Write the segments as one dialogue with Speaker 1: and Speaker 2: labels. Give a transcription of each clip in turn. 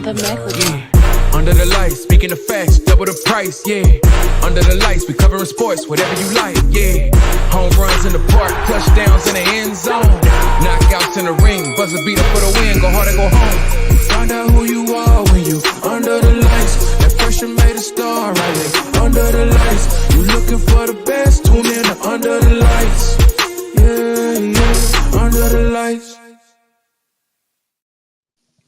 Speaker 1: Under the lights, speaking of facts, double the price, yeah. Under the lights, we covering sports, whatever you like, yeah. Home runs in the park, touchdowns in the end zone. Knockouts in the ring, buzzer beater for the win, go hard or go home. Find out who you are when you under the lights. That pressure made a star right there. Under the lights, you looking for the best, tune in to Under the Lights. Yeah, Under the Lights.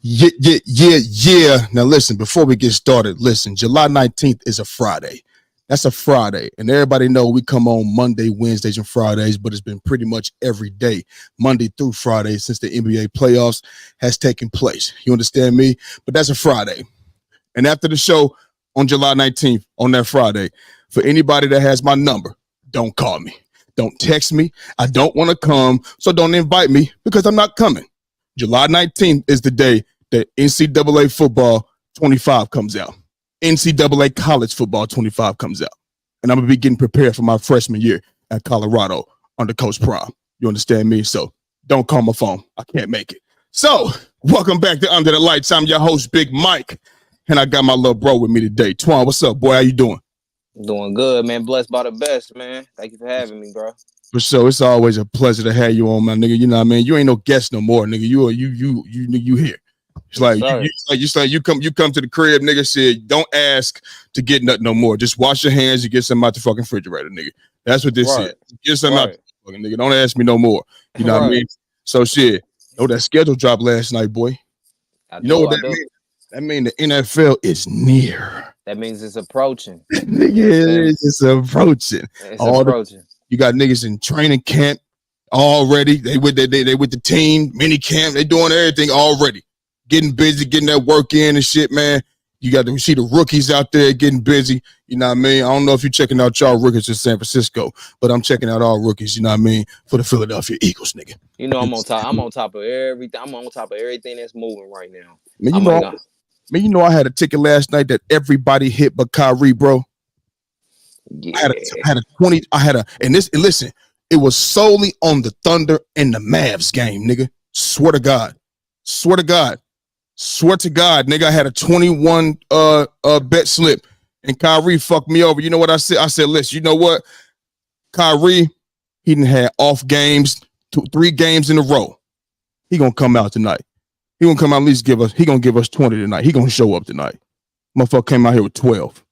Speaker 2: Yeah. Now listen, before we get started, listen, July 19th is a Friday. That's a Friday. And everybody know we come on Monday, Wednesdays, and Fridays, but it's been pretty much every day, Monday through Friday, since the NBA playoffs has taken place. You understand me? But that's a Friday. And after the show on July 19th, on that Friday, for anybody that has my number, don't call me. Don't text me. I don't want to come, so don't invite me because I'm not coming. July 19th is the day that NCAA football 25 comes out. NCAA college football 25 comes out. And I'm going to be getting prepared for my freshman year at Colorado under Coach Prime. You understand me? So don't call my phone. I can't make it. So welcome back to Under the Lights. I'm your host, Big Mike. And I got my little bro with me today. Twan, what's up, boy? How you doing?
Speaker 3: Doing good, man. Blessed by the best, man. Thank you for having me, bro.
Speaker 2: For sure, it's always a pleasure to have you on, my nigga. You know what I mean? You ain't no guest no more, nigga. You here. It's like you come to the crib, nigga. Said don't ask to get nothing no more. Just wash your hands and get something out the fucking refrigerator, nigga. That's what this is. Get something out the fucking nigga. Don't ask me no more. You know what I mean? So shit. Oh, that schedule dropped last night, boy. You know what that means? That means the NFL is near.
Speaker 3: That means it's approaching.
Speaker 2: Nigga, it's approaching.
Speaker 3: It's approaching.
Speaker 2: You got niggas in training camp already. They with the team, mini camp. They doing everything already. Getting busy, getting that work in and shit, man. You got to see the rookies out there getting busy. You know what I mean? I don't know if you're checking out y'all rookies in San Francisco, but I'm checking out all rookies, you know what I mean, for the Philadelphia Eagles, nigga.
Speaker 3: You know I'm on top of everything. I'm on top of everything that's moving right now.
Speaker 2: You know I had a ticket last night that everybody hit but Kyrie, bro.
Speaker 3: Yeah.
Speaker 2: Listen, it was solely on the Thunder and the Mavs game, nigga. Swear to God, nigga. I had a 21 bet slip, and Kyrie fucked me over. You know what I said? I said, listen, you know what? Kyrie, he done had off games, 3 games in a row. He gonna come out tonight. He gonna come out at least he gonna give us 20 tonight. He gonna show up tonight. Motherfucker came out here with 12.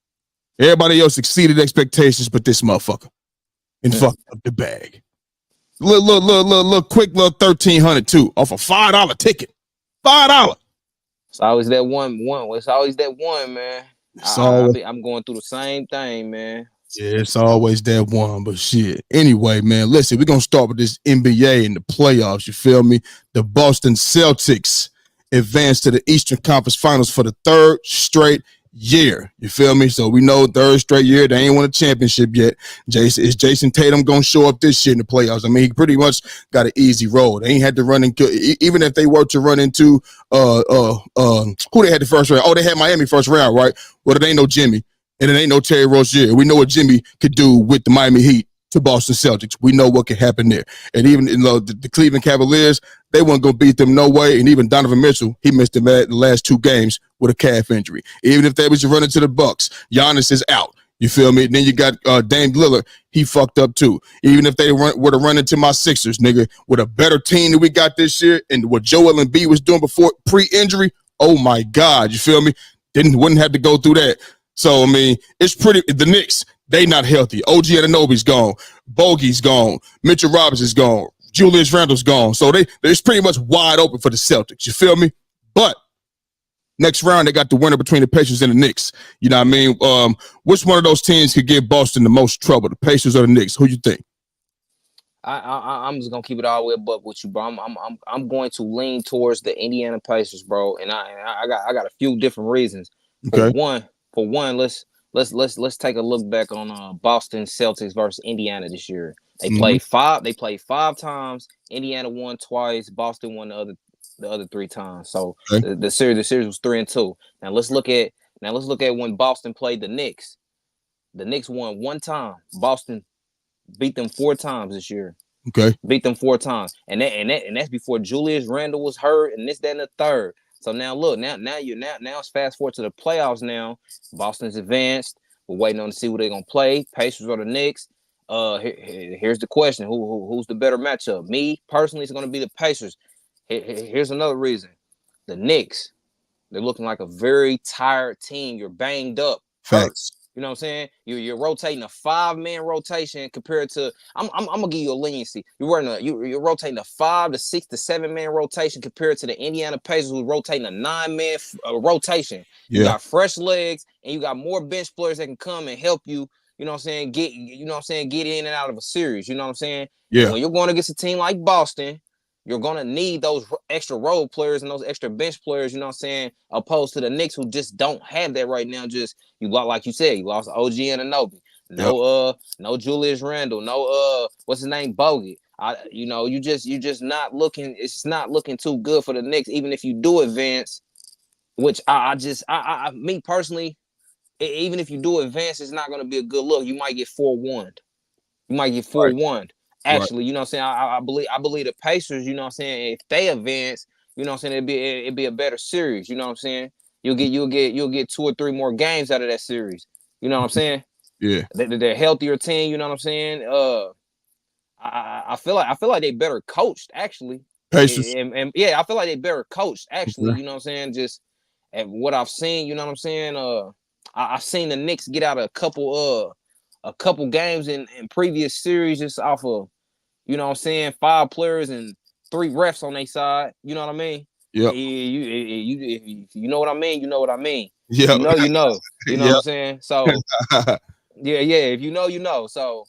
Speaker 2: Everybody else exceeded expectations, but this motherfucker and fucked up the bag. Little quick little $1,300 too off a $5 ticket. $5.
Speaker 3: It's always that one. It's always that one, man. I'm going through the same thing, man.
Speaker 2: Yeah, it's always that one, but shit. Anyway, man, listen, we're gonna start with this NBA and the playoffs. You feel me? The Boston Celtics advanced to the Eastern Conference Finals for the 3rd straight year. You feel me? So we know 3rd straight year they ain't won a championship yet. Is Jason Tatum gonna show up this year in the playoffs? I mean, he pretty much got an easy road. They ain't had to run into, even if they were to run into who they had the first round. Oh, they had Miami first round, right? Well, it ain't no Jimmy and it ain't no Terry Rozier. We know what Jimmy could do with the Miami Heat to Boston Celtics. We know what can happen there. And even the Cleveland Cavaliers, they weren't going to beat them no way. And even Donovan Mitchell, he missed the last 2 games with a calf injury. Even if they was to run into the Bucks, Giannis is out. You feel me? Then you got Dame Lillard. He fucked up too. Even if they were to run into my Sixers, nigga, with a better team that we got this year and what Joel Embiid was doing before pre-injury, oh my God, you feel me? Wouldn't have to go through that. So, I mean, it's pretty – the Knicks, they not healthy. OG Anunoby's gone. Bogey's gone. Mitchell Robinson's gone. Julius Randle's gone. So it's pretty much wide open for the Celtics. You feel me? But next round, they got the winner between the Pacers and the Knicks. You know what I mean? Which one of those teams could give Boston the most trouble, the Pacers or the Knicks? Who you think?
Speaker 3: I'm just gonna keep it all the way above with you, bro. I'm going to lean towards the Indiana Pacers, bro, and I got a few different reasons.
Speaker 2: Okay.
Speaker 3: For one, let's take a look back on Boston Celtics versus Indiana this year. They played 5. They played 5 times. Indiana won twice. Boston won the other 3 times. So okay. the series was 3-2. Now let's look at when Boston played the Knicks. The Knicks won 1 time. Boston beat them 4 times this year.
Speaker 2: Okay.
Speaker 3: Beat them 4 times. And that's before Julius Randle was hurt and this, that, and the third. So now look, now it's fast forward to the playoffs now. Boston's advanced. We're waiting on to see who they're gonna play. Pacers or the Knicks. Here's the question: who's the better matchup? Me personally, it's gonna be the Pacers. Here's another reason: the Knicks. They're looking like a very tired team. You're banged up, hurt.
Speaker 2: Facts.
Speaker 3: You know what I'm saying? You're rotating a 5-man rotation compared to I'm gonna give you a leniency. You're rotating a 5 to 6 to 7-man rotation compared to the Indiana Pacers who's rotating a 9-man rotation. You got fresh legs and you got more bench players that can come and help you. You know what I'm saying? Get in and out of a series. You know what I'm saying?
Speaker 2: Yeah.
Speaker 3: And when you're going against a team like Boston, you're going to need those extra role players and those extra bench players, you know what I'm saying, opposed to the Knicks who just don't have that right now. Just, like you said, you lost OG Anunoby. No Julius Randle. No, what's his name? Bogut. You just not looking, it's not looking too good for the Knicks, even if you do advance, which me personally, even if you do advance, it's not going to be a good look. You might get 4-1. You might get 4-1. Actually, you know what I'm saying? I believe the Pacers, you know what I'm saying, if they advance, you know what I'm saying, it'd be a better series, you know what I'm saying? You'll get 2 or 3 more games out of that series. You know what I'm saying?
Speaker 2: Yeah.
Speaker 3: They're a healthier team, you know what I'm saying? I feel like they better coached, actually.
Speaker 2: Pacers.
Speaker 3: And yeah, I feel like they better coached, actually, you know what I'm saying? Just at what I've seen, you know what I'm saying? I've seen the Knicks get out a couple games in previous series just off of, you know what I'm saying, 5 players and 3 refs on their side. You know what I mean?
Speaker 2: Yeah.
Speaker 3: You know what I mean? You know what I mean?
Speaker 2: Yeah.
Speaker 3: You know. You know what I'm saying? So, yeah. If you know, you know. So,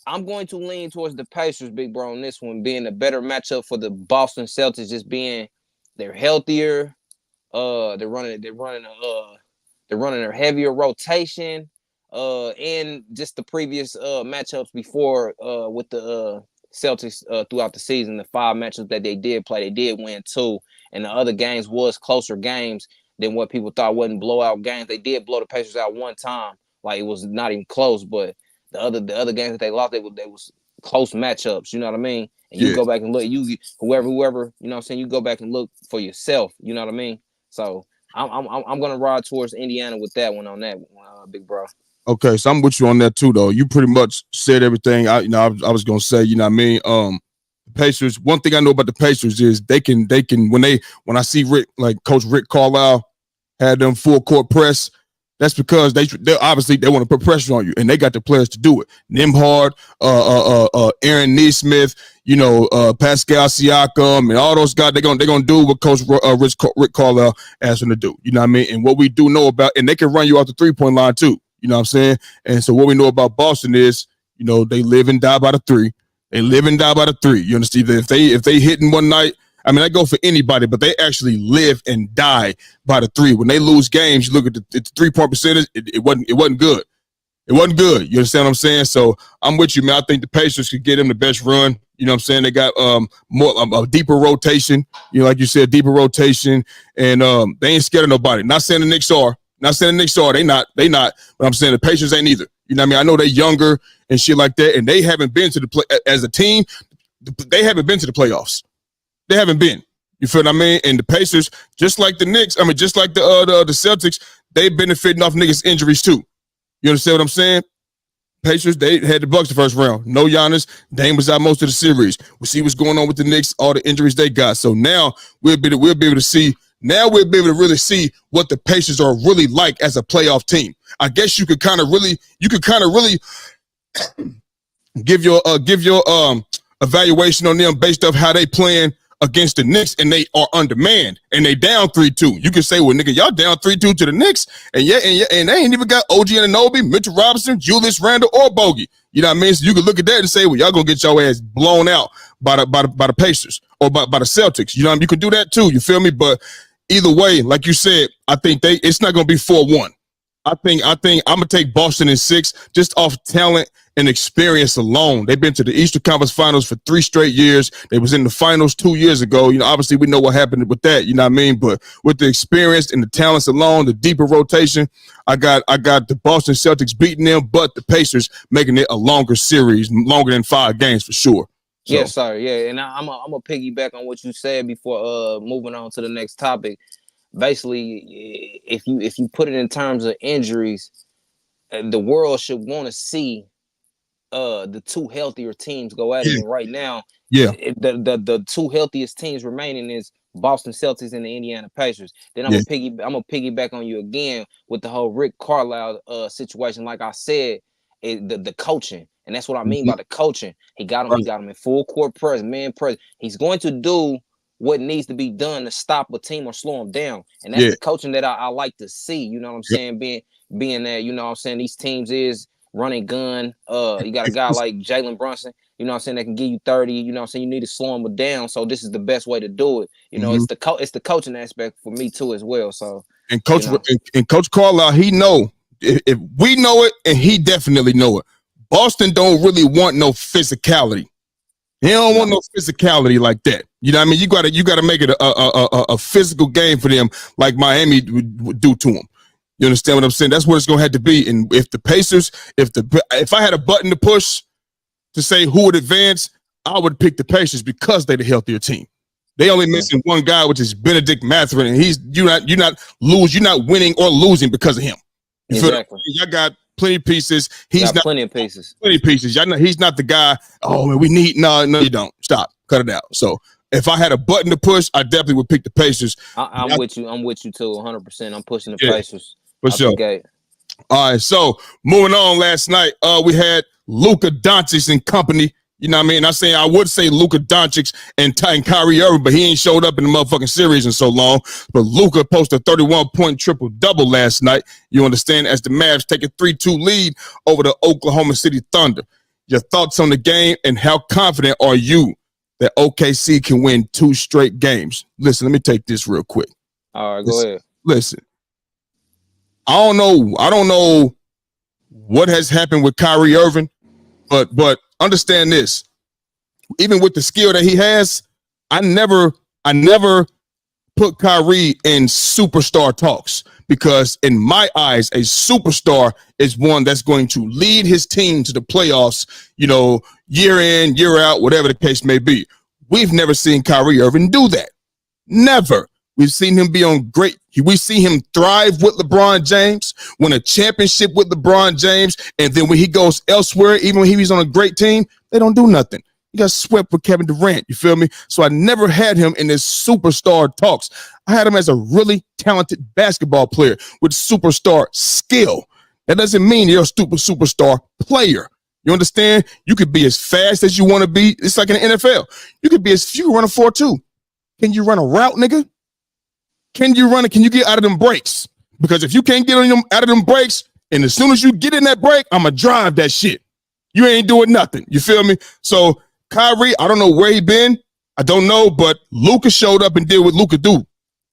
Speaker 3: I'm going to lean towards the Pacers, big bro, on this one, being a better matchup for the Boston Celtics, just being they're healthier. They're running a heavier rotation. And just the previous matchups before with the Celtics throughout the season, the 5 matchups that they did play, they did win 2, and the other games was closer games than what people thought wasn't blowout games. They did blow the Pacers out one time, like it was not even close, but the other games that they lost, they was close matchups. You know what I mean? And you go back and look, whoever, you know what I'm saying, you go back and look for yourself. You know what I mean? So I'm gonna ride towards Indiana with that one on that big bro.
Speaker 2: Okay, so I'm with you on that too, though. You pretty much said everything. I was gonna say. You know what I mean? Pacers. One thing I know about the Pacers is they can when I see Coach Rick Carlisle had them full court press. That's because they obviously they want to put pressure on you, and they got the players to do it. Nimhard, Aaron Nesmith, Pascal Siakam, and all those guys. They're gonna do what Coach Rick Carlisle asked them to do. You know what I mean? And what we do know about, and they can run you off the 3-point line too. You know what I'm saying? And so what we know about Boston is, they live and die by the 3. They live and die by the 3. You understand? If they hit in one night, I mean, I go for anybody, but they actually live and die by the 3. When they lose games, you look at the 3-point percentage, it wasn't good. It wasn't good. You understand what I'm saying? So I'm with you, man. I think the Pacers could get them the best run. You know what I'm saying? They got more a deeper rotation. Like you said, deeper rotation, and they ain't scared of nobody. Not saying the Knicks are. They not. But I'm saying the Pacers ain't either. You know what I mean? I know they're younger and shit like that, and they haven't been to the play as a team. They haven't been to the playoffs. They haven't been. You feel what I mean? And the Pacers, just like the Knicks, just like the Celtics, they benefiting off niggas' injuries too. You understand what I'm saying? Pacers, they had the Bucks the first round. No Giannis. Dame was out most of the series. We'll see what's going on with the Knicks, all the injuries they got. So now we'll be able to see. Now we'll be able to really see what the Pacers are really like as a playoff team. I guess you could kind of really give your evaluation on them based off how they playing against the Knicks, and they are undermanned, and they down 3-2. You can say, well, nigga, y'all down 3-2 to the Knicks, and they ain't even got OG Anunoby, Mitchell Robinson, Julius Randle, or Bogey. You know what I mean? So you can look at that and say, well, y'all gonna get your ass blown out by the Pacers or by the Celtics. You know what I mean? You can do that too. You feel me? But either way, like you said, I think it's not gonna be 4-1. I think I'm gonna take Boston in 6 just off talent and experience alone. They've been to the Eastern Conference Finals for 3 straight years. They was in the finals 2 years ago. Obviously we know what happened with that. You know what I mean? But with the experience and the talents alone, the deeper rotation, I got the Boston Celtics beating them, but the Pacers making it a longer series, longer than 5 games for sure. So.
Speaker 3: Yes, sir. Yeah, and I'm a piggyback on what you said before moving on to the next topic. basically, if you put it in terms of injuries, the world should want to see the two healthier teams go at it. And right now, the two healthiest teams remaining is Boston Celtics and the Indiana Pacers. Then I'm gonna piggyback on you again with the whole Rick Carlisle situation. Like I said, the coaching, and that's what I mean by the coaching. He got him. Right. He got him in full court press, man press. He's going to do what needs to be done to stop a team or slow them down, and that's the coaching that I like to see. You know what I'm saying? Being that, you know what I'm saying, these teams is running gun. You got a guy like Jalen Brunson, you know what I'm saying, that can give you 30. You know what I'm saying? You need to slow him down. So this is the best way to do it. You know, it's the coaching aspect for me too as well. So Coach
Speaker 2: Carlisle, he know if we know it, and he definitely know it. Boston don't really want no physicality. He don't want no physicality like that. You know what I mean? You gotta make it a physical game for them, like Miami would do to them. You understand what I'm saying? That's what it's gonna have to be. And if the Pacers, if I had a button to push to say who would advance, I would pick the Pacers because they're the healthier team. They only missing one guy, which is Benedict Mathurin, and you're not winning or losing because of him. You
Speaker 3: exactly.
Speaker 2: Y'all got plenty of pieces. He's got
Speaker 3: plenty of pieces.
Speaker 2: Plenty of pieces. Y'all know he's not the guy. Oh man, we need no, you don't. Stop. Cut it out. So if I had a button to push, I definitely would pick the Pacers.
Speaker 3: I'm with you. I'm with you too, 100%. I'm pushing the Pacers.
Speaker 2: For sure. All right, so moving on. Last night, we had Luka Doncic and company. You know what I mean? I would say Luka Doncic and Kyrie Irving, but he ain't showed up in the motherfucking series in so long. But Luka posted a 31-point triple-double last night. You understand? As the Mavs take a 3-2 lead over the Oklahoma City Thunder. Your thoughts on the game and how confident are you that OKC can win 2 straight games? Listen, let me take this real quick.
Speaker 3: All right, go ahead.
Speaker 2: Listen. I don't know what has happened with Kyrie Irving, but understand this. Even with the skill that he has, I never put Kyrie in superstar talks, because in my eyes, a superstar is one that's going to lead his team to the playoffs, you know, year in, year out, whatever the case may be. We've never seen Kyrie Irving do that. Never. We've seen him be on great. We see him thrive with LeBron James, win a championship with LeBron James, and then when he goes elsewhere, even when he was on a great team, they don't do nothing. He got swept with Kevin Durant. You feel me? So I never had him in this superstar talks. I had him as a really talented basketball player with superstar skill. That doesn't mean you're a superstar player. You understand? You could be as fast as you want to be. It's like in the NFL. You could run a 4.2. Can you run a route, nigga? Can you run it? Can you get out of them breaks? Because if you can't get out of them breaks, and as soon as you get in that break, I'm going to drive that shit. You ain't doing nothing. You feel me? So Kyrie, I don't know where he been. I don't know, but Luka showed up and did what Luka do.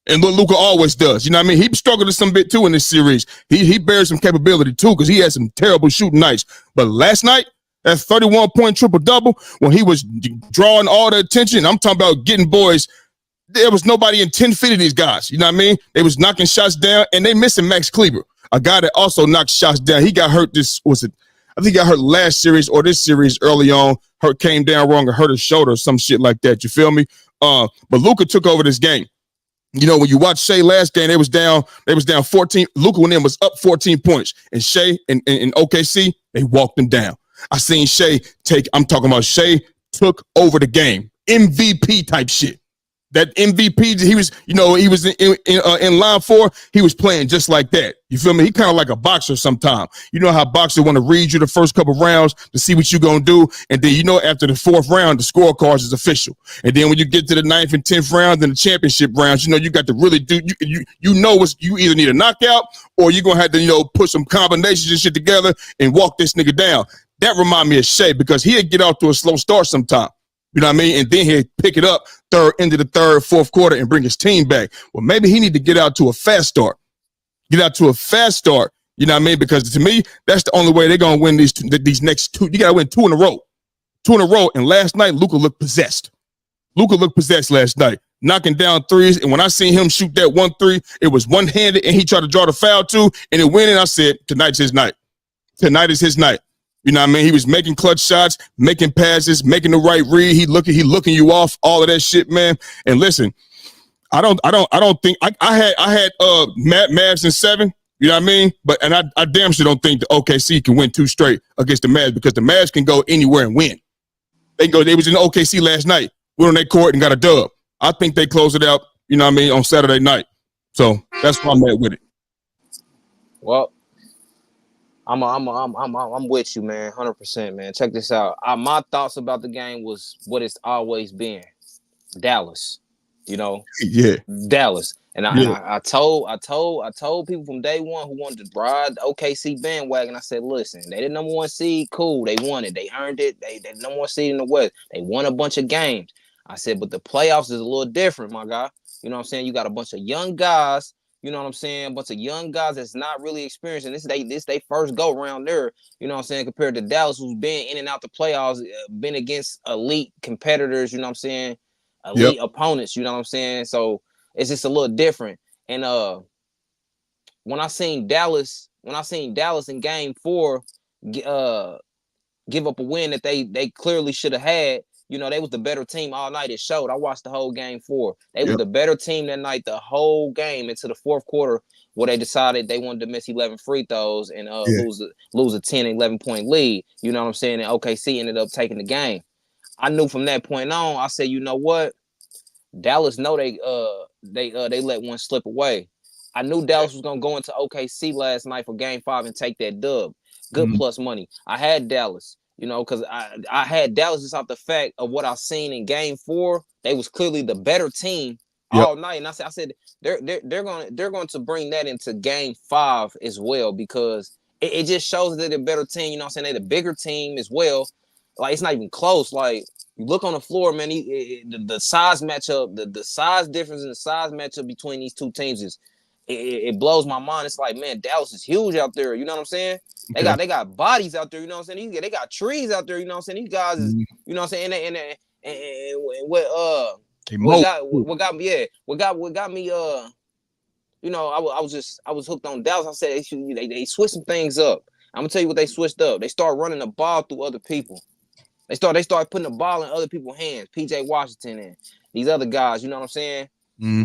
Speaker 2: And what Luka always does. You know what I mean? He struggled a some bit too in this series. He bears some capability too, because he had some terrible shooting nights. But last night, that 31-point triple-double, when he was drawing all the attention, I'm talking about getting boys. There was nobody in 10 feet of these guys. You know what I mean? They was knocking shots down, and they missing Max Kleber, a guy that also knocked shots down. He got hurt I think he got hurt last series or this series early on. Came down wrong and hurt his shoulder or some shit like that. You feel me? But Luka took over this game. You know, when you watch Shea last game, they was down 14. Luka went in, was up 14 points. And Shea and OKC, they walked him down. I seen Shea Shea took over the game. MVP type shit. That MVP, he was in line for, he was playing just like that. You feel me? He kind of like a boxer sometimes. You know how boxers want to read you the first couple rounds to see what you're going to do. And then, after the 4th round, the scorecards is official. And then when you get to the 9th and 10th round, then the championship rounds, you got to really do, you either need a knockout or you're going to have to, put some combinations and shit together and walk this nigga down. That remind me of Shea, because he'd get out to a slow start sometime. You know what I mean? And then he'd pick it up into the 3rd, 4th quarter and bring his team back. Well, maybe he need to get out to a fast start. You know what I mean? Because to me, that's the only way they're going to win these next 2. You got to win 2 in a row. 2 in a row. And last night, Luka looked possessed. Last night, knocking down threes. And when I seen him shoot that 1-3, it was one-handed, and he tried to draw the foul too, and it went in. I said, tonight's his night. Tonight is his night. You know what I mean? He was making clutch shots, making passes, making the right read. He looking you off, all of that shit, man. And listen, I don't think I had Mavs in 7. You know what I mean? But I damn sure don't think the OKC can win 2 straight against the Mavs because the Mavs can go anywhere and win. They was in OKC last night, went on their court and got a dub. I think they close it out, you know what I mean, on Saturday night. So that's where I'm at with it.
Speaker 3: Well, I'm with you, man, 100%, man. Check this out. My thoughts about the game was what it's always been. Dallas, you know, Dallas, and I told people from day one who wanted to ride the OKC bandwagon. I said, listen, they the number 1 seed, cool, they won it, they earned it, they the number 1 seed in the West, they won a bunch of games. I said, but the playoffs is a little different, my guy. You know what I'm saying? You got a bunch of young guys. You know what I'm saying? A bunch of young guys that's not really experienced, and this they first go around there. You know what I'm saying? Compared to Dallas, who's been in and out the playoffs, been against elite competitors. You know what I'm saying? Elite opponents, you know what I'm saying? So it's just a little different. And when I seen Dallas in game 4 give up a win that they clearly should have had, you know, they was the better team all night. It showed. I watched the whole game 4. They was the better team that night, the whole game into the 4th quarter, where they decided they wanted to miss 11 free throws and lose a 10, 11 point lead. You know what I'm saying? And OKC ended up taking the game. I knew from that point on, I said, you know what? Dallas know they let one slip away. I knew Dallas was gonna go into OKC last night for game 5 and take that dub. Good plus money. I had Dallas, you know, because I had Dallas just off the fact of what I seen in game 4. They was clearly the better team all night. And I said they're going to bring that into game 5 as well, because it just shows that they're the better team, you know what I'm saying? They're the bigger team as well. Like, it's not even close. Like, you look on the floor, man, the size matchup, the size difference in the size matchup between these two teams is it blows my mind. It's like, man, Dallas is huge out there. You know what I'm saying? Okay. They got bodies out there. You know what I'm saying? They got trees out there. You know what I'm saying? These guys is, you know what I'm saying? And what got me you know, I was hooked on Dallas. I said they switched some things up. I'm gonna tell you what they switched up. They started running the ball through other people. They started putting the ball in other people's hands. PJ Washington and these other guys, you know what I'm saying?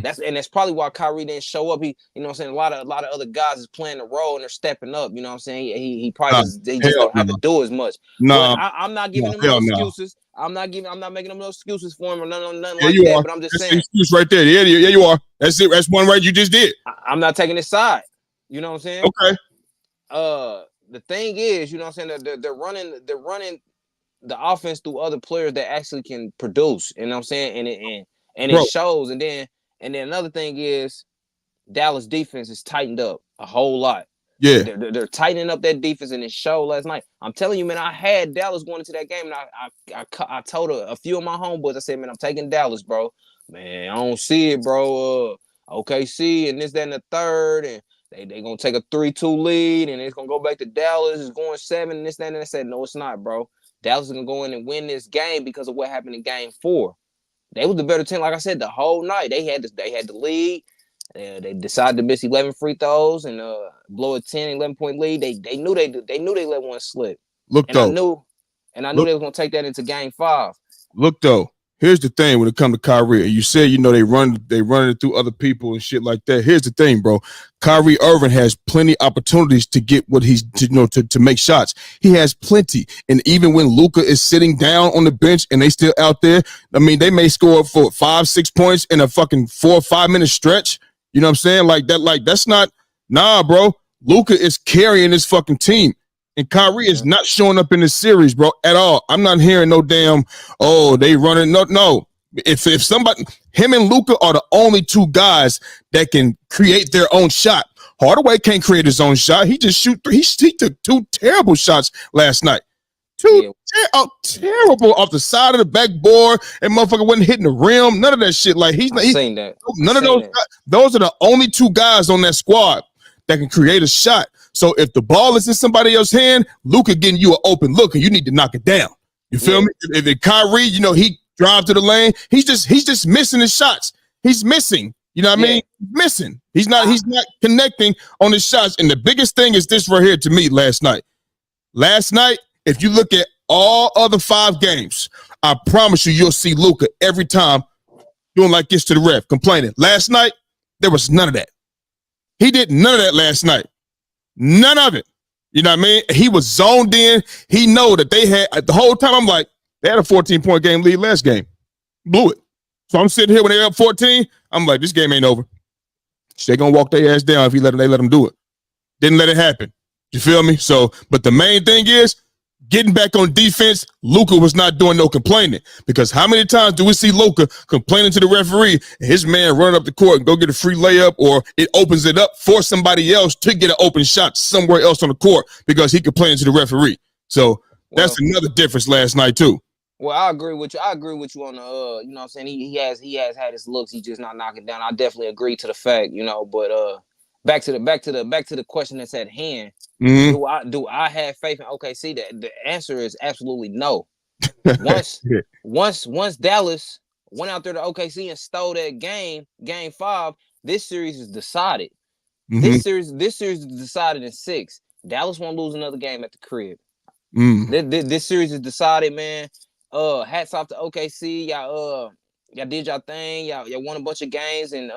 Speaker 3: That's probably why Kyrie didn't show up. He, you know what I'm saying? A lot of other guys is playing the role and they're stepping up. You know what I'm saying? He probably just don't have to do as much. But I'm not giving them no excuses. I'm not making them no excuses for him or nothing like that. But I'm just saying.
Speaker 2: Excuse right there. Yeah, you are. That's it. That's one right you just did.
Speaker 3: I'm not taking his side. You know what I'm saying?
Speaker 2: Okay.
Speaker 3: The thing is, you know what I'm saying? They're running the offense through other players that actually can produce. You know what I'm saying? And it shows. And then another thing is Dallas defense is tightened up a whole lot.
Speaker 2: Yeah,
Speaker 3: they're tightening up that defense, and it showed last night. I'm telling you, man, I had Dallas going into that game, and I told a few of my homeboys, I said, man, I'm taking Dallas, bro. Man, I don't see it, bro. OKC and this, that, and the third, and they gonna take a 3-2 lead, and it's gonna go back to Dallas. It's going 7, and this, that, and I said, no, it's not, bro. Dallas is gonna go in and win this game because of what happened in game 4. They was the better team, like I said, the whole night. They had the lead. They decided to miss 11 free throws and blow a 10, 11 point lead. They knew they let one slip. I knew they was gonna take that into game 5.
Speaker 2: Look though, here's the thing when it comes to Kyrie. You said, you know, they run it through other people and shit like that. Here's the thing, bro. Kyrie Irving has plenty opportunities to get what he's to make shots. He has plenty. And even when Luka is sitting down on the bench and they still out there, I mean, they may score for 5-6 points in a fucking 4 or 5 minute stretch. You know what I'm saying? That's not, bro. Luka is carrying this fucking team. And Kyrie is not showing up in this series, bro, at all. I'm not hearing no damn, they running. No. If somebody, him and Luka are the only 2 guys that can create their own shot. Hardaway can't create his own shot. He just shoot 3. He took 2 terrible shots last night. Terrible off the side of the backboard, and motherfucker wasn't hitting the rim. None of that shit. Like
Speaker 3: saying that.
Speaker 2: None of those guys, those are the only 2 guys on that squad that can create a shot. So if the ball is in somebody else's hand, Luka getting you an open look, and you need to knock it down. You feel me? If it Kyrie, you know, he drive to the lane, he's just missing his shots. He's missing. You know what I mean? Missing. He's not connecting on his shots. And the biggest thing is this right here to me last night. Last night, if you look at all other 5 games, I promise you'll see Luka every time doing like this to the ref, complaining. Last night, there was none of that. He did none of that last night. None of it. You know what I mean? He was zoned in. He know that they had, the whole time I'm like, they had a 14-point game lead last game. Blew it. So I'm sitting here when they're up 14, I'm like, this game ain't over. They gonna walk their ass down if they let them do it. Didn't let it happen. You feel me? So, but the main thing is, getting back on defense, Luka was not doing no complaining. Because how many times do we see Luka complaining to the referee and his man running up the court and go get a free layup, or it opens it up for somebody else to get an open shot somewhere else on the court because he complaining to the referee. So that's another difference last night too.
Speaker 3: Well, I agree with you. I agree with you on the you know what I'm saying? He has had his looks, he's just not knocking down. I definitely agree to the fact, you know, but back to the question that's at hand.
Speaker 2: Mm-hmm.
Speaker 3: Do I have faith in OKC? The answer is absolutely no. Once Dallas went out there to OKC and stole that game 5, this series is decided.
Speaker 2: Mm-hmm.
Speaker 3: This series is decided in 6. Dallas won't lose another game at the crib. This series is decided, man. Hats off to OKC. Y'all did y'all thing. Y'all won a bunch of games, and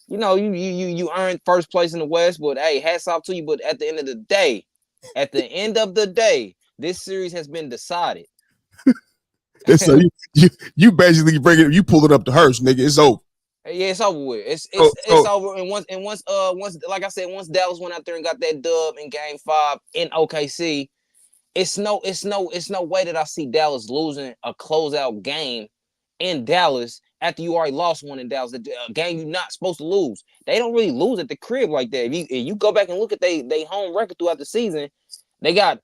Speaker 3: you know, you earned first place in the West. But hey, hats off to you. But at the end of the day, this series has been decided.
Speaker 2: So you basically you pull it up to Hurst, nigga. It's over.
Speaker 3: Yeah, it's over with. It's over. And once like I said, once Dallas went out there and got that dub in Game 5 in OKC. It's no way that I see Dallas losing a closeout game in Dallas after you already lost one in Dallas, a game you're not supposed to lose. They don't really lose at the crib like that. If you go back and look at they home record throughout the season, they got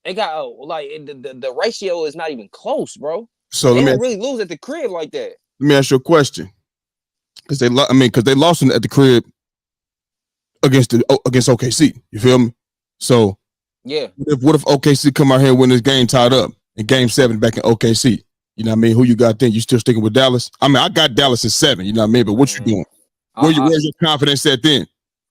Speaker 3: like the ratio is not even close, bro. So they don't really lose at the crib like that.
Speaker 2: Let me ask you a question, because they lost at the crib against OKC. You feel me? So.
Speaker 3: Yeah.
Speaker 2: What if OKC come out here and win this game tied up in Game 7 back in OKC? You know what I mean? Who you got then? You still sticking with Dallas? I mean, I got Dallas at 7. You know what I mean? But what you doing? Where's your confidence at then?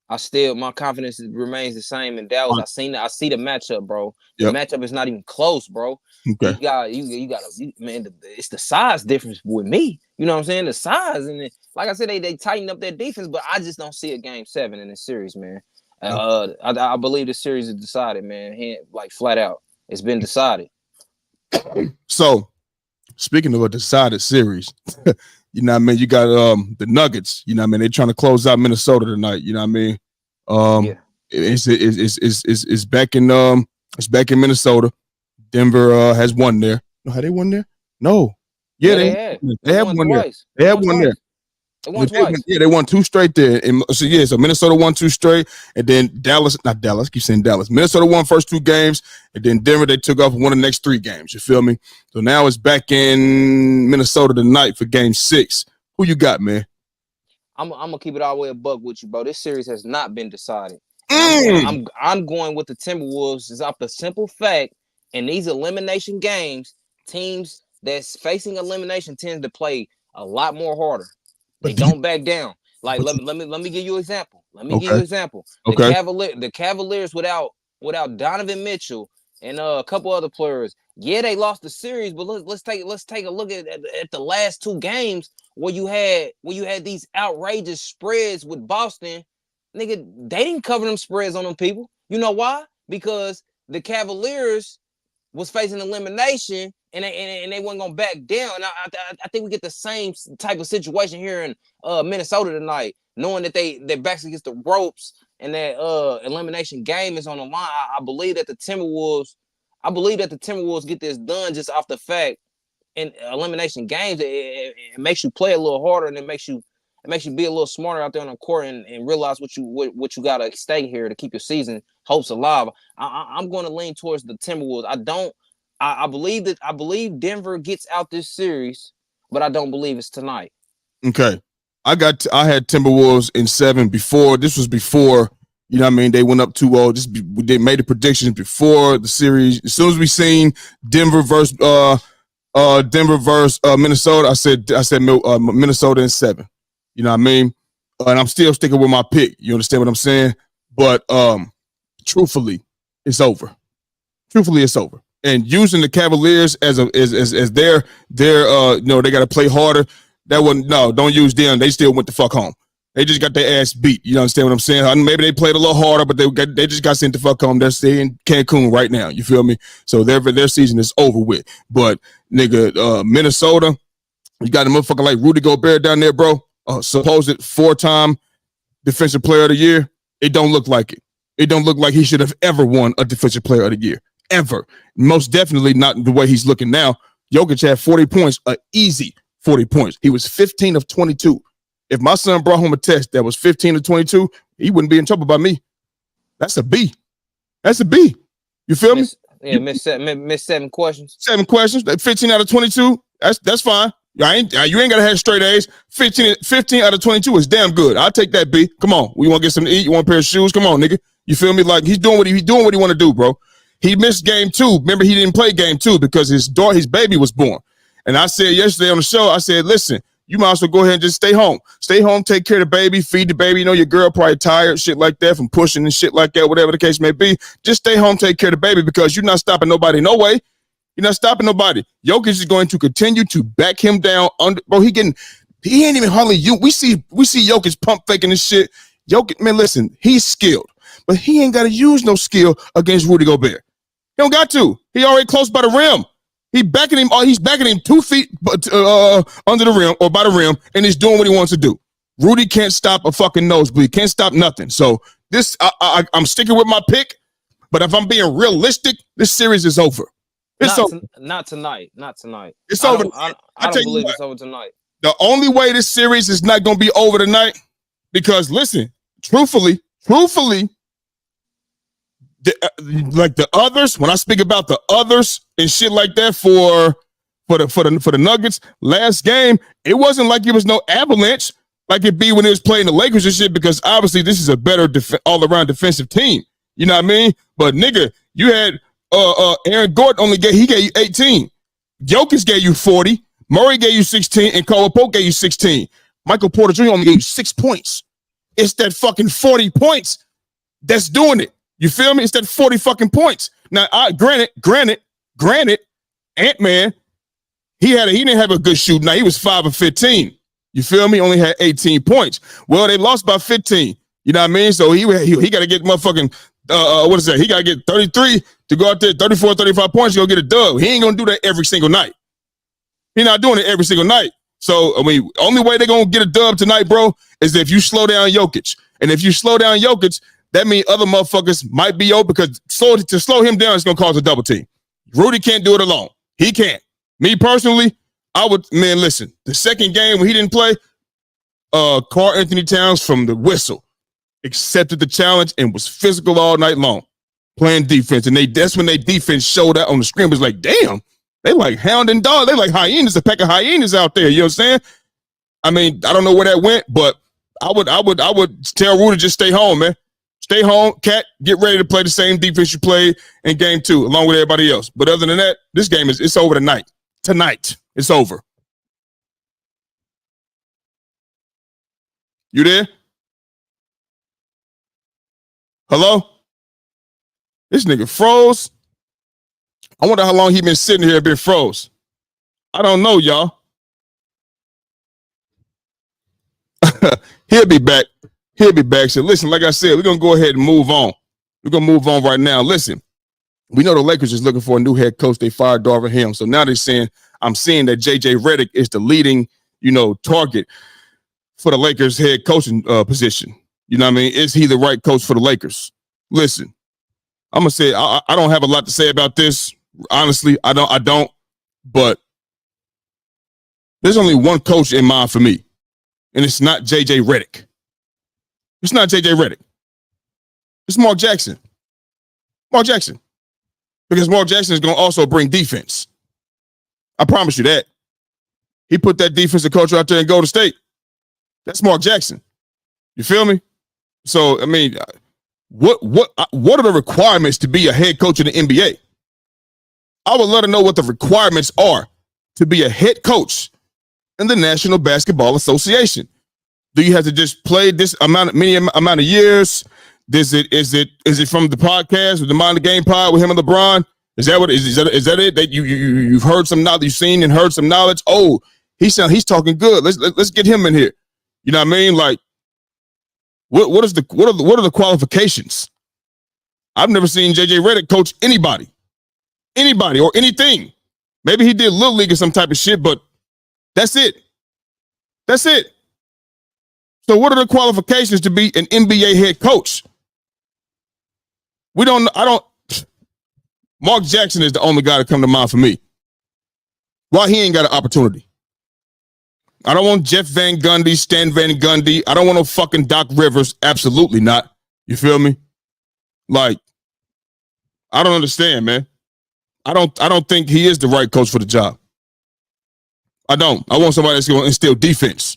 Speaker 3: My confidence remains the same in Dallas. I see the matchup, bro. The matchup is not even close, bro.
Speaker 2: Okay.
Speaker 3: You got man. It's the size difference with me. You know what I'm saying? The size, and like I said, they tighten up their defense, but I just don't see a Game 7 in this series, man. I believe the series is decided, man. Like flat out, it's been decided.
Speaker 2: So, speaking of a decided series, you know what I mean? You got the Nuggets. You know what I mean? They're trying to close out Minnesota tonight. You know what I mean? It's back in Minnesota. Denver has won there. No, have they won there? No. Yeah, they have won there. They have won there.
Speaker 3: They won twice.
Speaker 2: Yeah, they won 2 straight there. And so Minnesota won 2 straight, and then Minnesota won first 2 games, and then Denver, they took off and won the next 3 games. You feel me? So now it's back in Minnesota tonight for Game 6. Who you got, man?
Speaker 3: I'm gonna keep it all the way a buck with you, bro. This series has not been decided. I'm going with the Timberwolves is off the simple fact in these elimination games, teams that's facing elimination tend to play a lot more harder. They don't back down. Like let me give you an example. The Cavaliers without Donovan Mitchell and a couple other players. Yeah, they lost the series, but let's take a look at the last 2 games where you had these outrageous spreads with Boston. Nigga, they didn't cover them spreads on them people. You know why? Because the Cavaliers was facing elimination and they weren't gonna back down. I think we get the same type of situation here in Minnesota tonight, knowing that their backs against the ropes and that elimination game is on the line. I believe that the Timberwolves get this done just off the fact in elimination games it makes you play a little harder, and it makes you be a little smarter out there on the court and realize what you got to stay here to keep your season hopes alive. I'm going to lean towards the Timberwolves. I believe Denver gets out this series, but I don't believe it's tonight.
Speaker 2: Okay. I had Timberwolves in 7 before. This was before, you know what I mean? They went up 2-0. They made the predictions before the series. As soon as we seen Denver versus Minnesota, I said Minnesota in 7. You know what I mean? And I'm still sticking with my pick. You understand what I'm saying? But truthfully, it's over. And using the Cavaliers as their they got to play harder. That wasn't, no, don't use them. They still went the fuck home. They just got their ass beat. You understand what I'm saying? Maybe they played a little harder, but they just got sent the fuck home. They're in Cancun right now. You feel me? So their season is over with. But nigga, Minnesota, you got a motherfucker like Rudy Gobert down there, bro. Supposed 4-time defensive player of the year. It don't look like it. It don't look like he should have ever won a defensive player of the year. Ever. Most definitely not the way he's looking now. Jokic had 40 points, an easy 40 points. He was 15 of 22. If my son brought home a test that was 15 of 22, he wouldn't be in trouble by me. That's a B. That's a B. You feel me?
Speaker 3: Miss 7 questions.
Speaker 2: 7 questions. 15 out of 22. That's fine. You ain't gotta have straight A's. 15 out of 22 is damn good. I'll take that B. Come on. We want to get something to eat. You want a pair of shoes? Come on, nigga. You feel me? Like he's doing what he want to do, bro. He missed game 2. Remember, he didn't play game 2 because his baby was born. And I said yesterday on the show, I said, listen, you might as well go ahead and just stay home. Stay home, take care of the baby, feed the baby. You know, your girl probably tired, shit like that, from pushing and shit like that, whatever the case may be. Just stay home, take care of the baby, because you're not stopping nobody. No way. You're not stopping nobody. Jokic is going to continue to back him down. Bro, he ain't even hardly you. We see Jokic pump faking this shit. Jokic, man, listen, he's skilled, but he ain't got to use no skill against Rudy Gobert. He don't got to. He already close by the rim. He's backing him 2 feet under the rim or by the rim, and he's doing what he wants to do. Rudy can't stop a fucking nosebleed. Can't stop nothing. So this, I'm sticking with my pick. But if I'm being realistic, this series is over.
Speaker 3: Not tonight.
Speaker 2: It's over.
Speaker 3: I don't believe it's over tonight.
Speaker 2: The only way this series is not going to be over tonight, because listen, truthfully, like the others, when I speak about the others and shit like that for the Nuggets last game, it wasn't like it was no avalanche like it be when it was playing the Lakers and shit, because obviously this is a better all-around defensive team. You know what I mean? But nigga, you had Aaron Gordon gave you 18. Jokic gave you 40. Murray gave you 16, and Caldwell Pope gave you 16. Michael Porter Jr. only gave you 6 points. It's that fucking 40 points that's doing it. You feel me? It's that 40 fucking points. Now, granted, Ant-Man, he didn't have a good shoot. Now, he was 5 of 15. You feel me? Only had 18 points. Well, they lost by 15. You know what I mean? So he got to get motherfucking, what is that? He got to get 33 to go out there, 34, 35 points to go get a dub. He ain't going to do that every single night. He's not doing it every single night. So, I mean, only way they're going to get a dub tonight, bro, is if you slow down Jokic. And if you slow down Jokic, that means other motherfuckers might be open, because to slow him down is going to cause a double team. Rudy can't do it alone. He can't. Me personally, listen, the second game when he didn't play, Karl Anthony Towns from the whistle accepted the challenge and was physical all night long, playing defense. And that's when their defense showed out on the screen. It was like, damn, they like hound and dog. They like hyenas, a pack of hyenas out there. You know what I'm saying? I mean, I don't know where that went, but I would tell Rudy, just stay home, man. Stay home, Cat. Get ready to play the same defense you played in game 2, along with everybody else. But other than that, this game it's over tonight. Tonight, it's over. You there? Hello? This nigga froze. I wonder how long he been sitting here and been froze. I don't know, y'all. He'll be back. So listen, like I said, we're going to go ahead and move on. We're going to move on right now. Listen, we know the Lakers is looking for a new head coach. They fired Darvin Ham. So now they're saying, I'm seeing that JJ Redick is the leading, target for the Lakers head coaching position. You know what I mean? Is he the right coach for the Lakers? Listen, I'm going to say, I don't have a lot to say about this. Honestly, I don't. But there's only one coach in mind for me, and it's not JJ Redick. It's not JJ Redick. It's Mark Jackson. Because Mark Jackson is going to also bring defense. I promise you that. He put that defensive coach out there in Golden State. That's Mark Jackson. You feel me? So, I mean, what are the requirements to be a head coach in the NBA? I would love to know what the requirements are to be a head coach in the National Basketball Association. Do you have to just play this amount of years? Is it from the podcast with the Mind the Game pod with him and LeBron? Is that it? That you've heard some knowledge, you've seen and heard some knowledge? Oh, He's talking good. Let's get him in here. You know what I mean? Like, what are the qualifications? I've never seen JJ Redick coach anybody or anything. Maybe he did Little League or some type of shit, but that's it. That's it. So what are the qualifications to be an NBA head coach? Mark Jackson is the only guy to come to mind for me. Why he ain't got an opportunity? I don't want Jeff Van Gundy, Stan Van Gundy. I don't want no fucking Doc Rivers. Absolutely not. You feel me? Like, I don't understand, man. I don't think he is the right coach for the job. I don't. I want somebody that's going to instill defense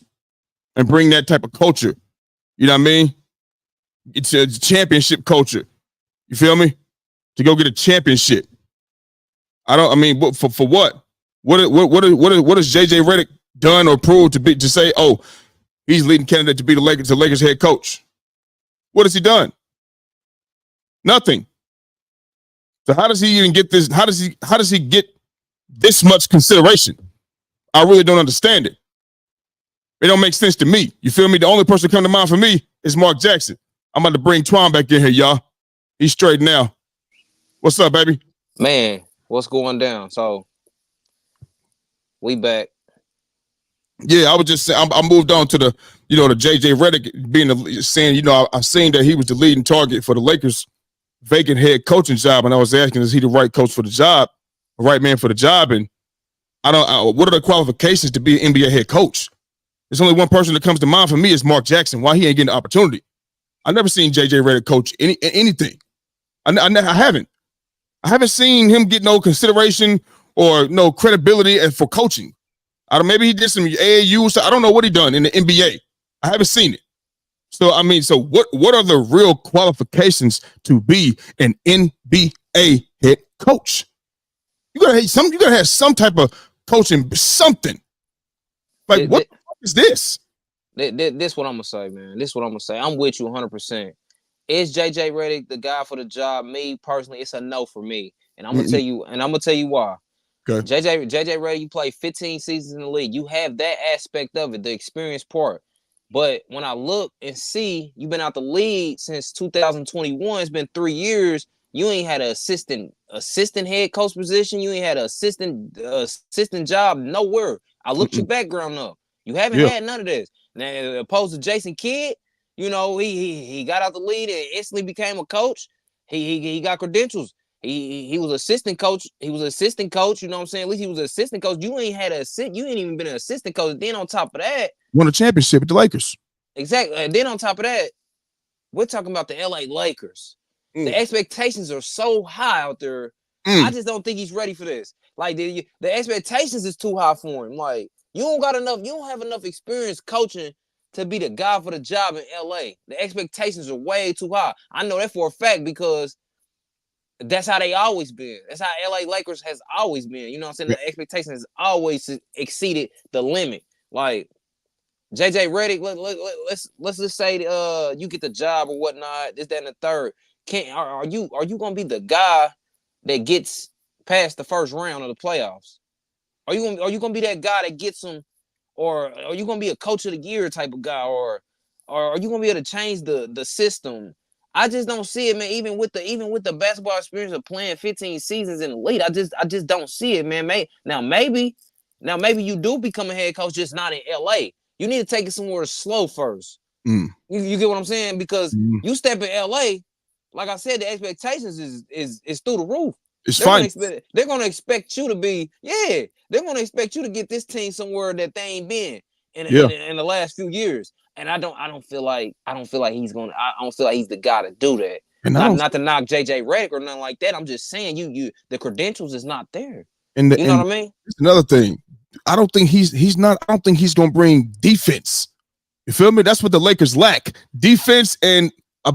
Speaker 2: and bring that type of culture. You know what I mean? It's a championship culture. You feel me? To go get a championship. For what? What has JJ Redick done or proved to say, oh, he's leading candidate to be the Lakers head coach? What has he done? Nothing. So how does he even get this? How does he get this much consideration? I really don't understand it. It don't make sense to me. You feel me? The only person to come to mind for me is Mark Jackson. I'm about to bring Twan back in here, y'all. He's straight now. What's up, baby?
Speaker 3: Man, what's going down? So we back.
Speaker 2: Yeah, I was just saying, I moved on to the JJ Redick being saying, I've seen that he was the leading target for the Lakers vacant head coaching job, and I was asking, is he the right coach for the job, the right man for the job? And what are the qualifications to be an NBA head coach? There's only one person that comes to mind for me is Mark Jackson. Why he ain't getting the opportunity? I never seen JJ Redick coach anything. I haven't. I haven't seen him get no consideration or no credibility for coaching. Maybe he did some AAU. So I don't know what he done in the NBA. I haven't seen it. So what are the real qualifications to be an NBA head coach? You gotta have some type of coaching, something. Like what the fuck is this?
Speaker 3: This what I'm gonna say, man. This what I'm gonna say. I'm with you 100%. Is JJ Redick the guy for the job? Me personally, it's a no for me, and I'm gonna tell you. And I'm gonna tell you why. Okay. JJ Redick, you played 15 seasons in the league. You have that aspect of it, the experience part. But when I look and see, you've been out the league since 2021. It's been 3 years. You ain't had an assistant head coach position. You ain't had an assistant job nowhere. I looked your background up. You haven't had none of this. Now, opposed to Jason Kidd, he got out the league and instantly became a coach. He got credentials. He was assistant coach. He was assistant coach. You know what I'm saying? At least he was assistant coach. You ain't even been an assistant coach. Then on top of that,
Speaker 2: won a championship with the Lakers.
Speaker 3: Exactly. And then on top of that, we're talking about the LA Lakers. The expectations are so high out there. I just don't think he's ready for this. Like the expectations is too high for him. Like you don't have enough experience coaching to be the guy for the job in LA. The expectations are way too high. I know that for a fact because that's how they always been. That's how LA Lakers has always been. You know what I'm saying? The expectation has always exceeded the limit. Like JJ Redick, let's just say you get the job or whatnot, this, that, and the third. Are you gonna be the guy that gets past the first round of the playoffs? Are you gonna be that guy that gets them, or are you gonna be a coach of the year type of guy, or are you gonna be able to change the system? I just don't see it, man. Even with the basketball experience of playing 15 seasons in the league, I just don't see it, man. Maybe you do become a head coach, just not in LA. You need to take it somewhere slow first. You get what I'm saying? Because you step in LA, like I said, the expectations is through the roof. They're gonna expect you to be, they're gonna expect you to get this team somewhere that they ain't been in the last few years. And I don't feel like he's the guy to do that. Not to knock JJ Redick or nothing like that. I'm just saying the credentials is not there. You know what I mean?
Speaker 2: It's another thing. I don't think he's gonna bring defense. You feel me? That's what the Lakers lack. Defense, and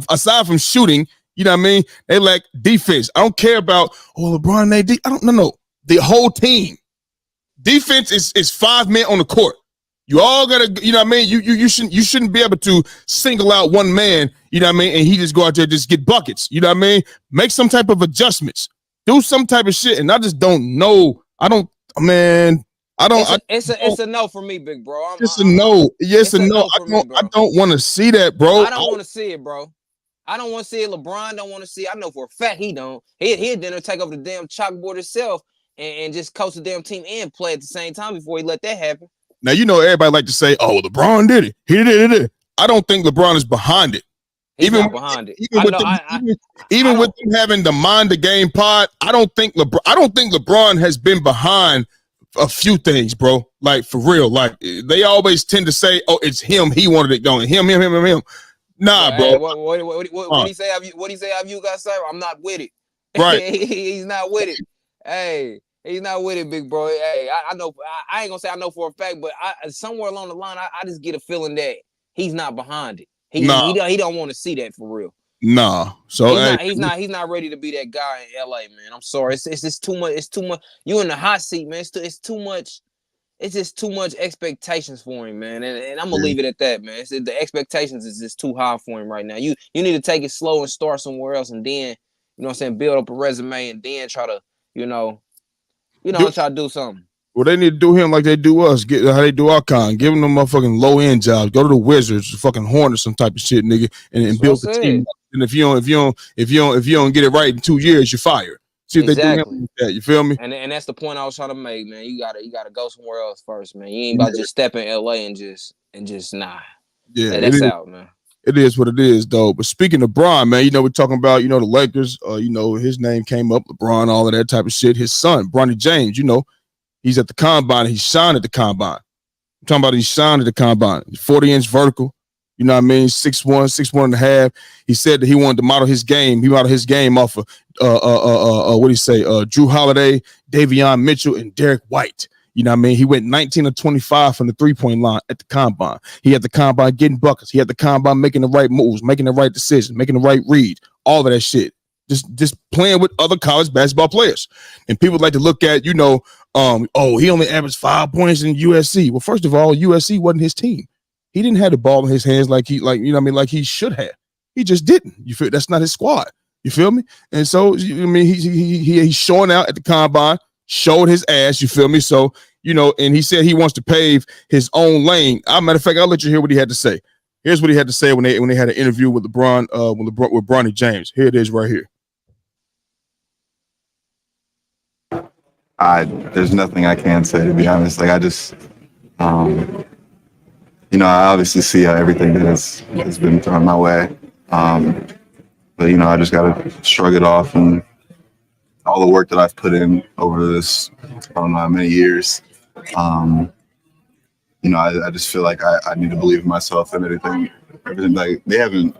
Speaker 2: aside from shooting, you know what I mean? They lack defense. I don't care about LeBron and AD. I don't know. The whole team. Defense is 5 men on the court. You all gotta, you know what I mean? You shouldn't be able to single out one man, you know what I mean, and he just go out there and just get buckets. You know what I mean? Make some type of adjustments. Do some type of shit. And I just don't know. I don't.
Speaker 3: It's a no for me, big bro.
Speaker 2: It's a no. Yes
Speaker 3: it's
Speaker 2: and
Speaker 3: a
Speaker 2: no.
Speaker 3: no for me,
Speaker 2: I
Speaker 3: bro.
Speaker 2: don't want to see that, bro.
Speaker 3: I don't want to see it, bro. I don't want to see it. LeBron don't want to see it. I know for a fact he don't. He'd dinner take over the damn chalkboard himself and just coach the damn team and play at the same time before he let that happen.
Speaker 2: Now, you know, everybody like to say, oh, LeBron did it. He did it. I don't think LeBron is behind it.
Speaker 3: He's not behind it.
Speaker 2: Even with them having the Mind the Game pod, I don't think LeBron has been behind a few things, bro. Like, for real. Like, they always tend to say, oh, it's him. He wanted it going. Him. Nah, bro.
Speaker 3: Hey, what he say? What he say? Have you got served? I'm not with it.
Speaker 2: Right.
Speaker 3: He's not with it. Hey, he's not with it, big bro. Hey, I know. I ain't gonna say I know for a fact, but somewhere along the line, I just get a feeling that he's not behind it. He don't want to see that for real.
Speaker 2: Nah. So
Speaker 3: he's not ready to be that guy in LA, man. I'm sorry. It's just too much. It's too much. You in the hot seat, man. It's too much. It's just too much expectations for him, man. And I'm gonna leave it at that, man. The expectations is just too high for him right now. You need to take it slow and start somewhere else, and then, you know what I'm saying, build up a resume, and then try to, try to do something.
Speaker 2: Well, they need to do him like they do us. How they do our kind. Give them motherfucking low end jobs. Go to the Wizards, fucking Hornets, some type of shit, nigga, and build the team. And if you don't get it right in 2 years, you're fired. See if they do him like that. You feel me?
Speaker 3: And that's the point I was trying to make, man. You gotta go somewhere else first, man. You ain't about to just step in LA and just nah.
Speaker 2: Yeah,
Speaker 3: that's out, man.
Speaker 2: It is what it is, though. But speaking of Bron, man, we're talking about, the Lakers. His name came up, LeBron, all of that type of shit. His son, Bronny James, he's at the combine. He shined at the combine. I'm talking about he shined at the combine. 40-inch vertical. You know what I mean? 6'1", 6'1.5". He said that he wanted to model his game. He modeled his game off of what do you say? Drew Holiday, Davion Mitchell, and Derek White. You know what I mean? He went 19 of 25 from the three-point line at the combine. He had the combine getting buckets. He had the combine making the right moves, making the right decisions, making the right read, all of that shit. Just playing with other college basketball players. And people like to look at, he only averaged 5 points in USC. Well, first of all, USC wasn't his team. He didn't have the ball in his hands like he should have. He just didn't. You feel? That's not his squad. You feel me? And so, he's showing out at the combine, showed his ass. You feel me? So, and he said he wants to pave his own lane. Matter of fact, I'll let you hear what he had to say. Here's what he had to say when they had an interview with LeBron, with Bronny James. Here it is right here.
Speaker 4: There's nothing I can say, to be honest. Like, I just, I obviously see how everything has been thrown my way. But, I just got to shrug it off, and all the work that I've put in over this, I don't know how many years, I just feel like I need to believe in myself and everything. Like, they haven't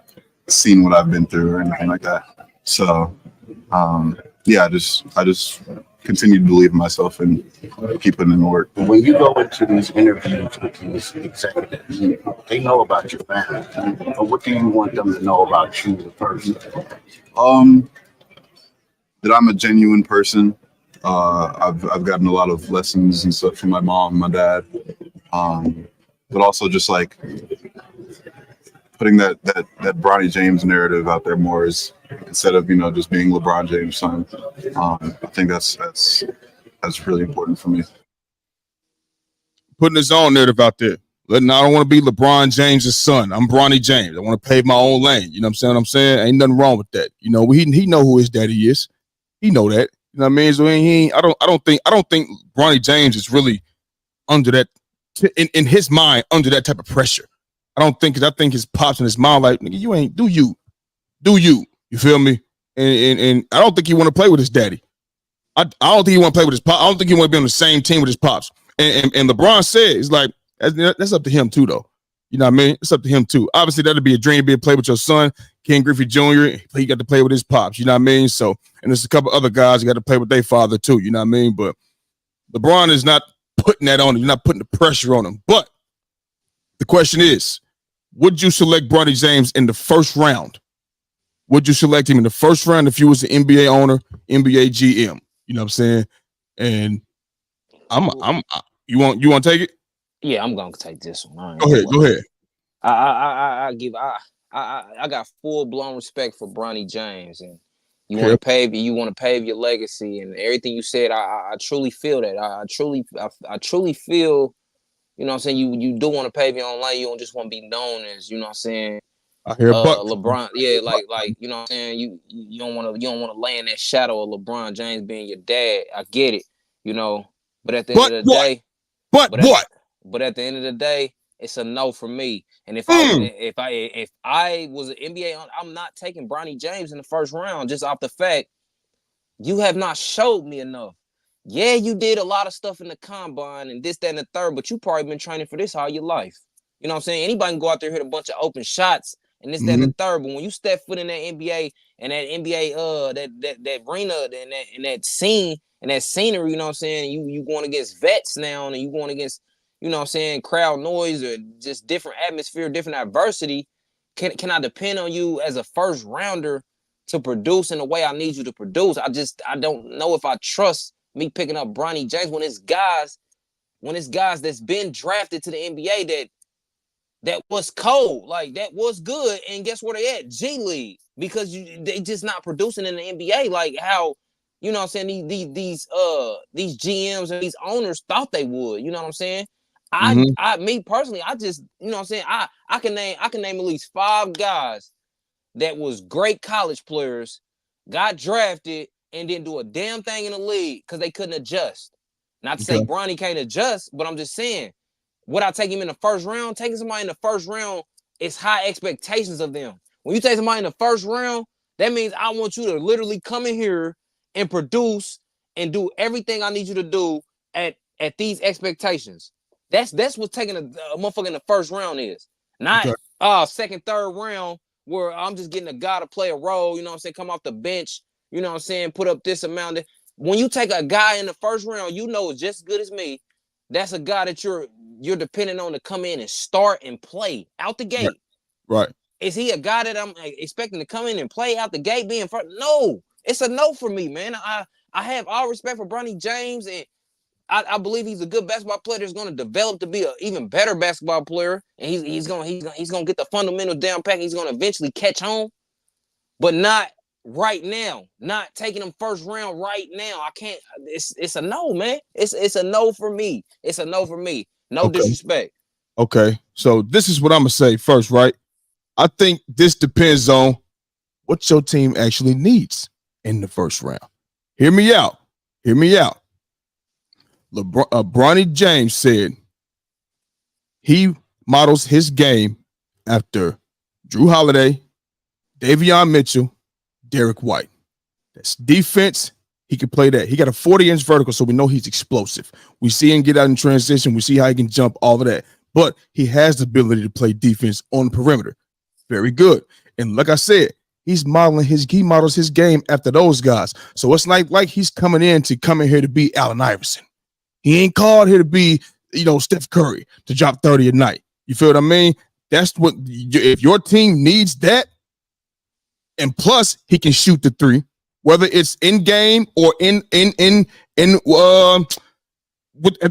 Speaker 4: seen what I've been through or anything like that. So, I just continue to believe in myself and keep putting in the work.
Speaker 5: When you go into these interviews with these executives, they know about your family. But what do you want them to know about you as a person?
Speaker 4: That I'm a genuine person. I've gotten a lot of lessons and stuff from my mom and my dad. But also just like putting that Bronny James narrative out there more is instead of just being LeBron James' son. I think that's really important for me.
Speaker 2: Putting his own narrative out there. I don't want to be LeBron James' son. I'm Bronny James. I want to pave my own lane. You know what I'm saying? Ain't nothing wrong with that. He know who his daddy is. He know that. You know what I mean? So I don't think Bronny James is really under that in his mind under that type of pressure. I think his pops in his mind like, nigga, you ain't do you. You feel me? And I don't think he want to play with his daddy. I don't think he want to play with his pop. I don't think he want to be on the same team with his pops. And LeBron said, it's like, that's up to him too, though. You know what I mean? It's up to him too. Obviously, that'd be a dream to be able to play with your son, Ken Griffey Jr. He got to play with his pops. You know what I mean? So, and there's a couple other guys who got to play with their father too. You know what I mean? But LeBron is not putting that on him. You're not putting the pressure on him. But the question is, would you select Bronny James in the first round? Would you select him in the first round if you was an NBA owner, NBA GM? You know what I'm saying? And you want to take it?
Speaker 3: Yeah, I'm gonna take this one.
Speaker 2: Go ahead.
Speaker 3: I got full blown respect for Bronny James, and You want to pave your legacy, and everything you said. I truly feel that. I truly feel. You know what I'm saying? You do want to pave your own lane. You don't just want to be known as, you know what I'm saying,
Speaker 2: I hear Buck.
Speaker 3: LeBron. Yeah, like you know what I'm saying? You don't want to lay in that shadow of LeBron James being your dad. I get it, you know. But at the end of the day,
Speaker 2: but
Speaker 3: at the end of the day, it's a no for me. And if I was an NBA, I'm not taking Bronny James in the first round just off the fact you have not showed me enough. Yeah, you did a lot of stuff in the combine and this, that, and the third, but you probably been training for this all your life. You know what I'm saying? Anybody can go out there and hit a bunch of open shots and this, that, and the third. But when you step foot in that NBA and that NBA, that arena and that scene and that scenery, you know what I'm saying? You going against vets now, and you going against, you know what I'm saying, crowd noise or just different atmosphere, different adversity. Can I depend on you as a first rounder to produce in the way I need you to produce? I don't know if I trust me picking up Bronny James when it's guys that's been drafted to the NBA that was cold, like that was good, and guess where they at? G League, because they just not producing in the NBA like how, you know what I'm saying, these GMs and these owners thought they would. You know what I'm saying? Me personally, I just, you know what I'm saying, I can name at least 5 guys that was great college players, got drafted, and didn't do a damn thing in the league because they couldn't adjust. Not to say Bronny can't adjust, but I'm just saying, would I take him in the first round? Taking somebody in the first round is high expectations of them. When you take somebody in the first round, that means I want you to literally come in here and produce and do everything I need you to do at these expectations. That's what taking a motherfucker in the first round is. Not second, third round where I'm just getting a guy to play a role, you know what I'm saying, come off the bench, you know what I'm saying, put up this amount. When you take a guy in the first round, you know just as good as me, that's a guy that you're depending on to come in and start and play out the gate.
Speaker 2: Right.
Speaker 3: Is he a guy that I'm expecting to come in and play out the gate being first? No, it's a no for me, man. I have all respect for Bronny James, and I believe he's a good basketball player that's going to develop to be an even better basketball player, and he's gonna get the fundamentals down pat. He's going to eventually catch on, but not right now. Not taking him first round right now. I can't. It's a no, man. It's a no for me. It's a no for me. No disrespect.
Speaker 2: Okay, so this is what I'm gonna say first, right? I think this depends on what your team actually needs in the first round. Hear me out. Bronny James said he models his game after Drew Holiday, Davion Mitchell, Derek White. That's defense. He can play that. He got a 40-inch vertical, so we know he's explosive. We see him get out in transition. We see how he can jump, all of that. But he has the ability to play defense on the perimeter. Very good. And like I said, he models his game after those guys. So it's like he's coming in here to be Allen Iverson. He ain't called here to be, Steph Curry to drop 30 a night. You feel what I mean? That's what, if your team needs that, and plus he can shoot the three, whether it's in game or at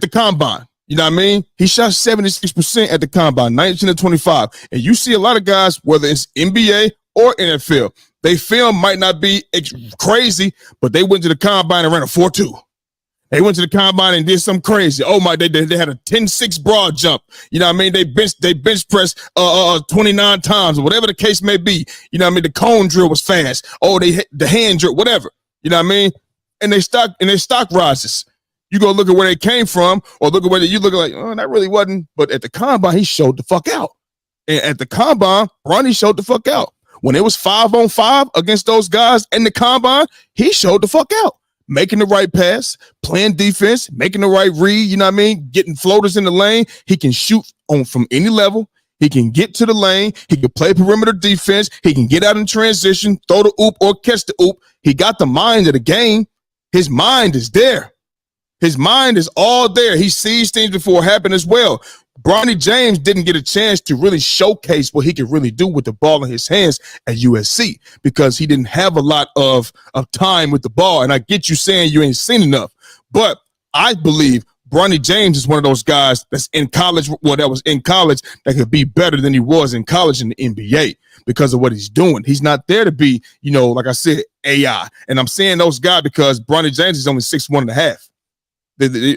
Speaker 2: the combine. You know what I mean? He shot 76% at the combine, 19 to 25. And you see a lot of guys, whether it's NBA or NFL, they film might not be crazy, but they went to the combine and ran a 4.2. They went to the combine and did something crazy. Oh my, they had a 10-6 broad jump. You know what I mean? They bench press 29 times, or whatever the case may be. You know what I mean? The cone drill was fast. Oh, they hit the hand drill, whatever. You know what I mean? And their stock rises. You go look at where they came from, or look at where you look like, oh, that really wasn't. But at the combine, he showed the fuck out. And at the combine, Bronny showed the fuck out. When it was 5-on-5 against those guys in the combine, he showed the fuck out. Making the right pass, playing defense, making the right read, you know what I mean? Getting floaters in the lane. He can shoot from any level. He can get to the lane. He can play perimeter defense. He can get out in transition, throw the oop or catch the oop. He got the mind of the game. His mind is there. His mind is all there. He sees things before it happen as well. Bronny James didn't get a chance to really showcase what he could really do with the ball in his hands at USC because he didn't have a lot of time with the ball. And I get you saying you ain't seen enough, but I believe Bronny James is one of those guys that's in college, that was in college that could be better than he was in college in the NBA because of what he's doing. He's not there to be, like I said, AI. And I'm saying those guys because Bronny James is only 6'1.5".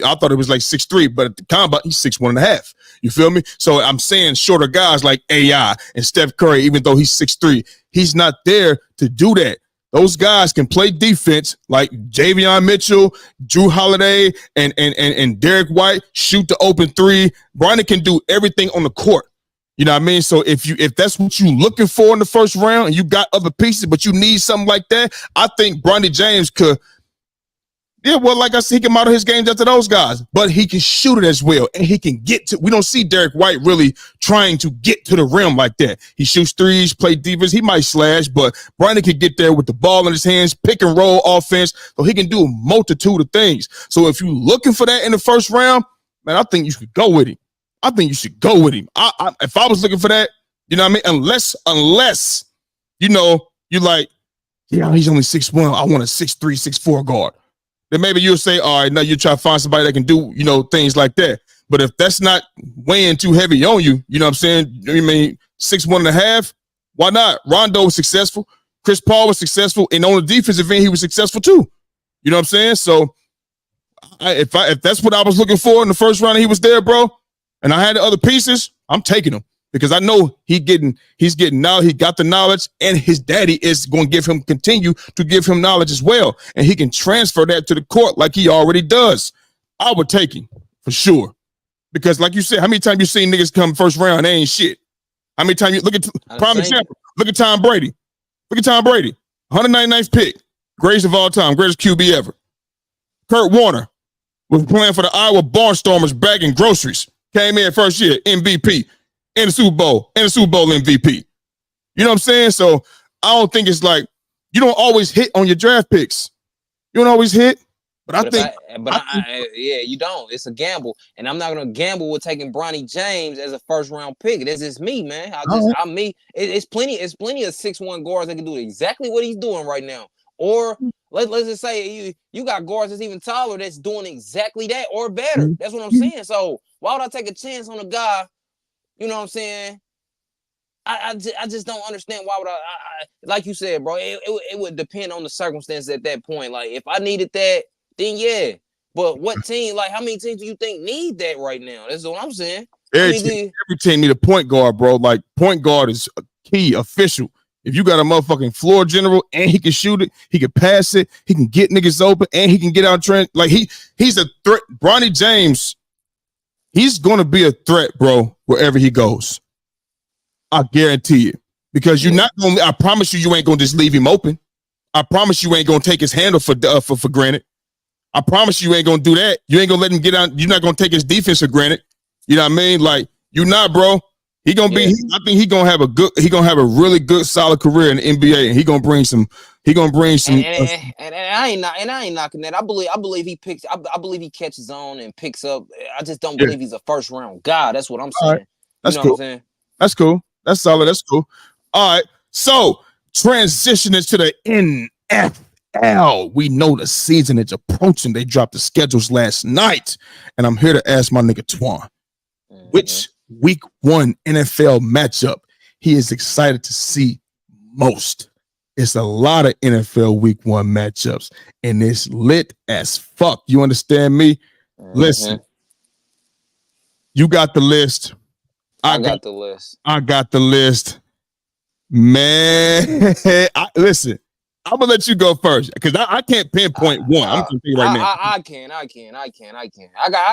Speaker 2: I thought it was like 6'3", but at the combine, he's 6'1.5". You feel me? So I'm saying shorter guys like AI and Steph Curry, even though he's 6'3", he's not there to do that. Those guys can play defense like Javion Mitchell, Drew Holiday, and Derek White, shoot the open three. Bronny can do everything on the court. You know what I mean? So if that's what you're looking for in the first round and you got other pieces, but you need something like that, I think Bronny James could. Yeah, well, like I said, he can model his games after those guys, but he can shoot it as well, and he can get to. We don't see Derek White really trying to get to the rim like that. He shoots threes, play defense. He might slash, but Bronny can get there with the ball in his hands, pick and roll offense, so he can do a multitude of things. So if you're looking for that in the first round, man, I think you should go with him. I think you should go with him. If I was looking for that, you know what I mean? Unless you're like, yeah, he's only 6'1". I want a 6'3", 6'4" guard. Then maybe you'll say, all right, now you try to find somebody that can do, things like that. But if that's not weighing too heavy on you, you know what I'm saying? I mean, 6'1.5", why not? Rondo was successful. Chris Paul was successful. And on the defensive end, he was successful too. You know what I'm saying? So if that's what I was looking for in the first round and he was there, bro, and I had the other pieces, I'm taking him. Because I know he's getting now. He got the knowledge, and his daddy is going to continue to give him knowledge as well, and he can transfer that to the court like he already does. I would take him for sure, because like you said, how many times you seen niggas come first round? They ain't shit. How many times you look at prime example? Look at Tom Brady. Look at Tom Brady, 199th pick, greatest of all time, greatest QB ever. Kurt Warner was playing for the Iowa Barnstormers bagging groceries. Came in first year, MVP. In the Super Bowl MVP. You know what I'm saying? So I don't think it's like you don't always hit on your draft picks. You don't always hit, but
Speaker 3: you don't. It's a gamble, and I'm not gonna gamble with taking Bronny James as a first round pick. That's just me, man. It's plenty of 6'1" guards that can do exactly what he's doing right now. Or let's just say you got guards that's even taller that's doing exactly that or better. That's what I'm saying. So why would I take a chance on a guy? You know what I'm saying? I just don't understand why would I like you said, bro, it would depend on the circumstances at that point. Like if I needed that, then yeah. But what team, like how many teams do you think need that right now? That's what I'm saying.
Speaker 2: Every team need a point guard, bro. Like point guard is a key, official. If you got a motherfucking floor general and he can shoot it, he can pass it, he can get niggas open, and he can get out trend. Like he's a threat. Bronny James, he's gonna be a threat, bro, wherever he goes. I guarantee it. Because you're not gonna. I promise you ain't gonna just leave him open. I promise you ain't gonna take his handle for granted. I promise you ain't gonna do that. You ain't gonna let him get out. You're not gonna take his defense for granted. You know what I mean? Like you're not, bro. He gonna be. I think he gonna have a really good, solid career in the NBA, and he gonna bring some. And
Speaker 3: I ain't knocking that. I believe he picks. I believe he catches on and picks up. I just don't believe he's a first round guy. That's what I'm saying.
Speaker 2: Right. That's
Speaker 3: cool.
Speaker 2: What I'm saying? That's cool. That's solid. That's cool. All right. So transitioning to the NFL. We know the season is approaching. They dropped the schedules last night, and I'm here to ask my nigga Twan, which Week 1 NFL matchup he is excited to see most. It's a lot of NFL Week 1 matchups, and it's lit as fuck. You understand me? Listen, you got the list. I got the list. Man, listen, I'm gonna let you go first because I can't pinpoint one. I'm gonna tell you right now.
Speaker 3: I can. I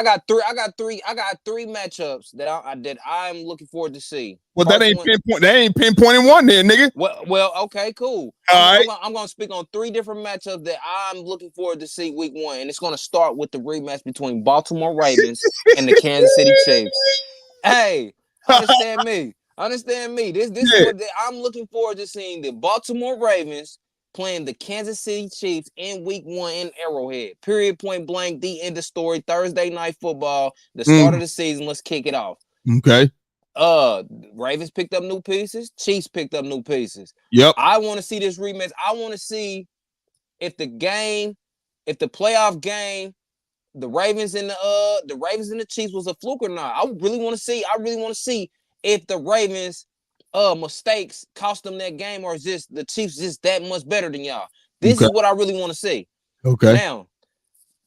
Speaker 3: got three matchups that I'm looking forward to see.
Speaker 2: Well, that ain't pinpointing one there, nigga.
Speaker 3: Well, okay, cool. I'm gonna speak on three different matchups that I'm looking forward to see Week 1, and it's gonna start with the rematch between Baltimore Ravens and the Kansas City Chiefs. Hey, understand me. This is what I'm looking forward to seeing: the Baltimore Ravens playing the Kansas City Chiefs in Week 1 in Arrowhead. Period, point blank, the end of story. Thursday night football, the start of the season. Let's kick it off.
Speaker 2: Okay.
Speaker 3: Ravens picked up new pieces. Chiefs picked up new pieces.
Speaker 2: Yep.
Speaker 3: I want to see this rematch. I want to see if the playoff game the Ravens and the Chiefs was a fluke or not. I really want to see if the Ravens mistakes cost them that game, or is this the Chiefs just that much better than y'all? This is what I really want to see.
Speaker 2: Okay.
Speaker 3: Now,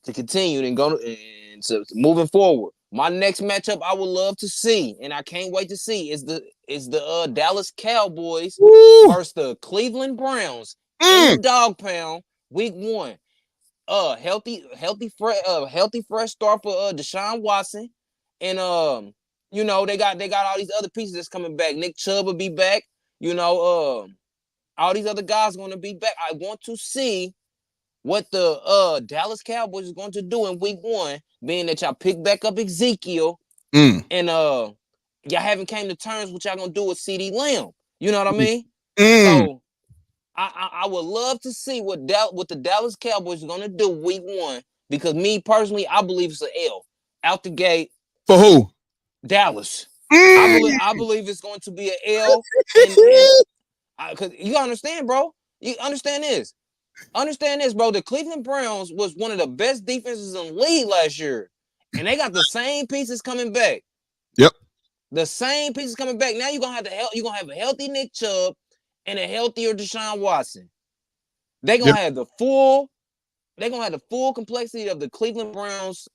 Speaker 3: to continue and go and so moving forward, my next matchup I would love to see, and I can't wait to see, is the Dallas Cowboys versus the Cleveland Browns in the dog pound, week 1. Healthy fresh start for Deshaun Watson, and you know they got all these other pieces that's coming back. Nick Chubb will be back. You know, all these other guys are going to be back. I want to see what the Dallas Cowboys is going to do in week 1, being that y'all pick back up Ezekiel, and y'all haven't came to terms with y'all gonna do with CD Lamb. You know what I mean? So I would love to see what the Dallas Cowboys are gonna do week 1, because me personally, I believe it's an L out the gate.
Speaker 2: For who?
Speaker 3: Dallas. I believe it's going to be an L, and because you understand, bro. You understand this. Understand this, bro. The Cleveland Browns was one of the best defenses in the league last year, and they got the same pieces coming back.
Speaker 2: Yep.
Speaker 3: The same pieces coming back. Now you're gonna have a healthy Nick Chubb and a healthier Deshaun Watson. They're gonna have the full complexity of the Cleveland Browns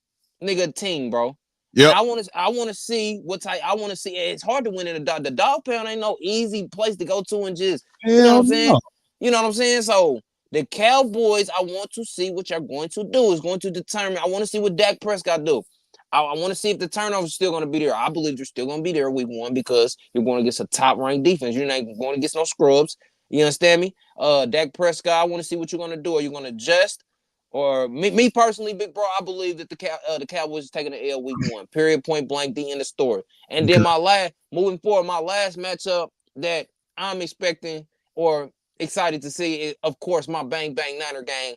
Speaker 3: team, bro. Yeah. I want to see what type. I want to see. It's hard to win in the dog pound. Ain't no easy place to go to and just you know what I'm saying. You know what I'm saying. So the Cowboys, I want to see what you're going to do. Is going to determine. I want to see what Dak Prescott do. I want to see if the turnovers are still going to be there. I believe they're still going to be there week 1, because you're going against a top-ranked defense. You're not going against no scrubs. You understand me? Dak Prescott, I want to see what you're going to do. Are you going to adjust? Or me personally, big bro, I believe that the Cowboys is taking the L week 1. Period, point blank, the end of story. And then moving forward, my last matchup that I'm expecting or excited to see is, of course, my Bang Bang Niner game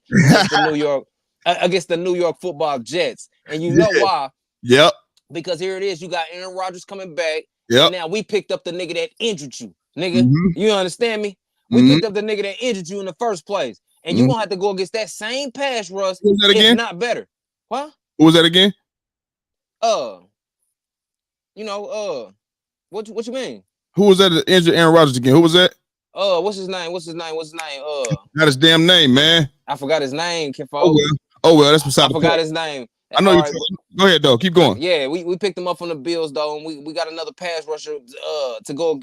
Speaker 3: against the New York Football Jets. And you know why?
Speaker 2: Yep.
Speaker 3: Because here it is. You got Aaron Rodgers coming back.
Speaker 2: Yep.
Speaker 3: And now we picked up the nigga that injured you. Nigga, you understand me? We picked up the nigga that injured you in the first place. And you're going to have to go against that same pass rush, if not better. What?
Speaker 2: Who was that again?
Speaker 3: What you mean?
Speaker 2: Who was that that injured Aaron Rodgers again? Who was that?
Speaker 3: What's his name?
Speaker 2: Not his damn name, man.
Speaker 3: I forgot his name,
Speaker 2: Kinfolk. Oh well, that's beside the point.
Speaker 3: I forgot his name.
Speaker 2: I know you. Go ahead, though. Keep going.
Speaker 3: Yeah, we picked him up from the Bills, though, and we got another pass rusher to go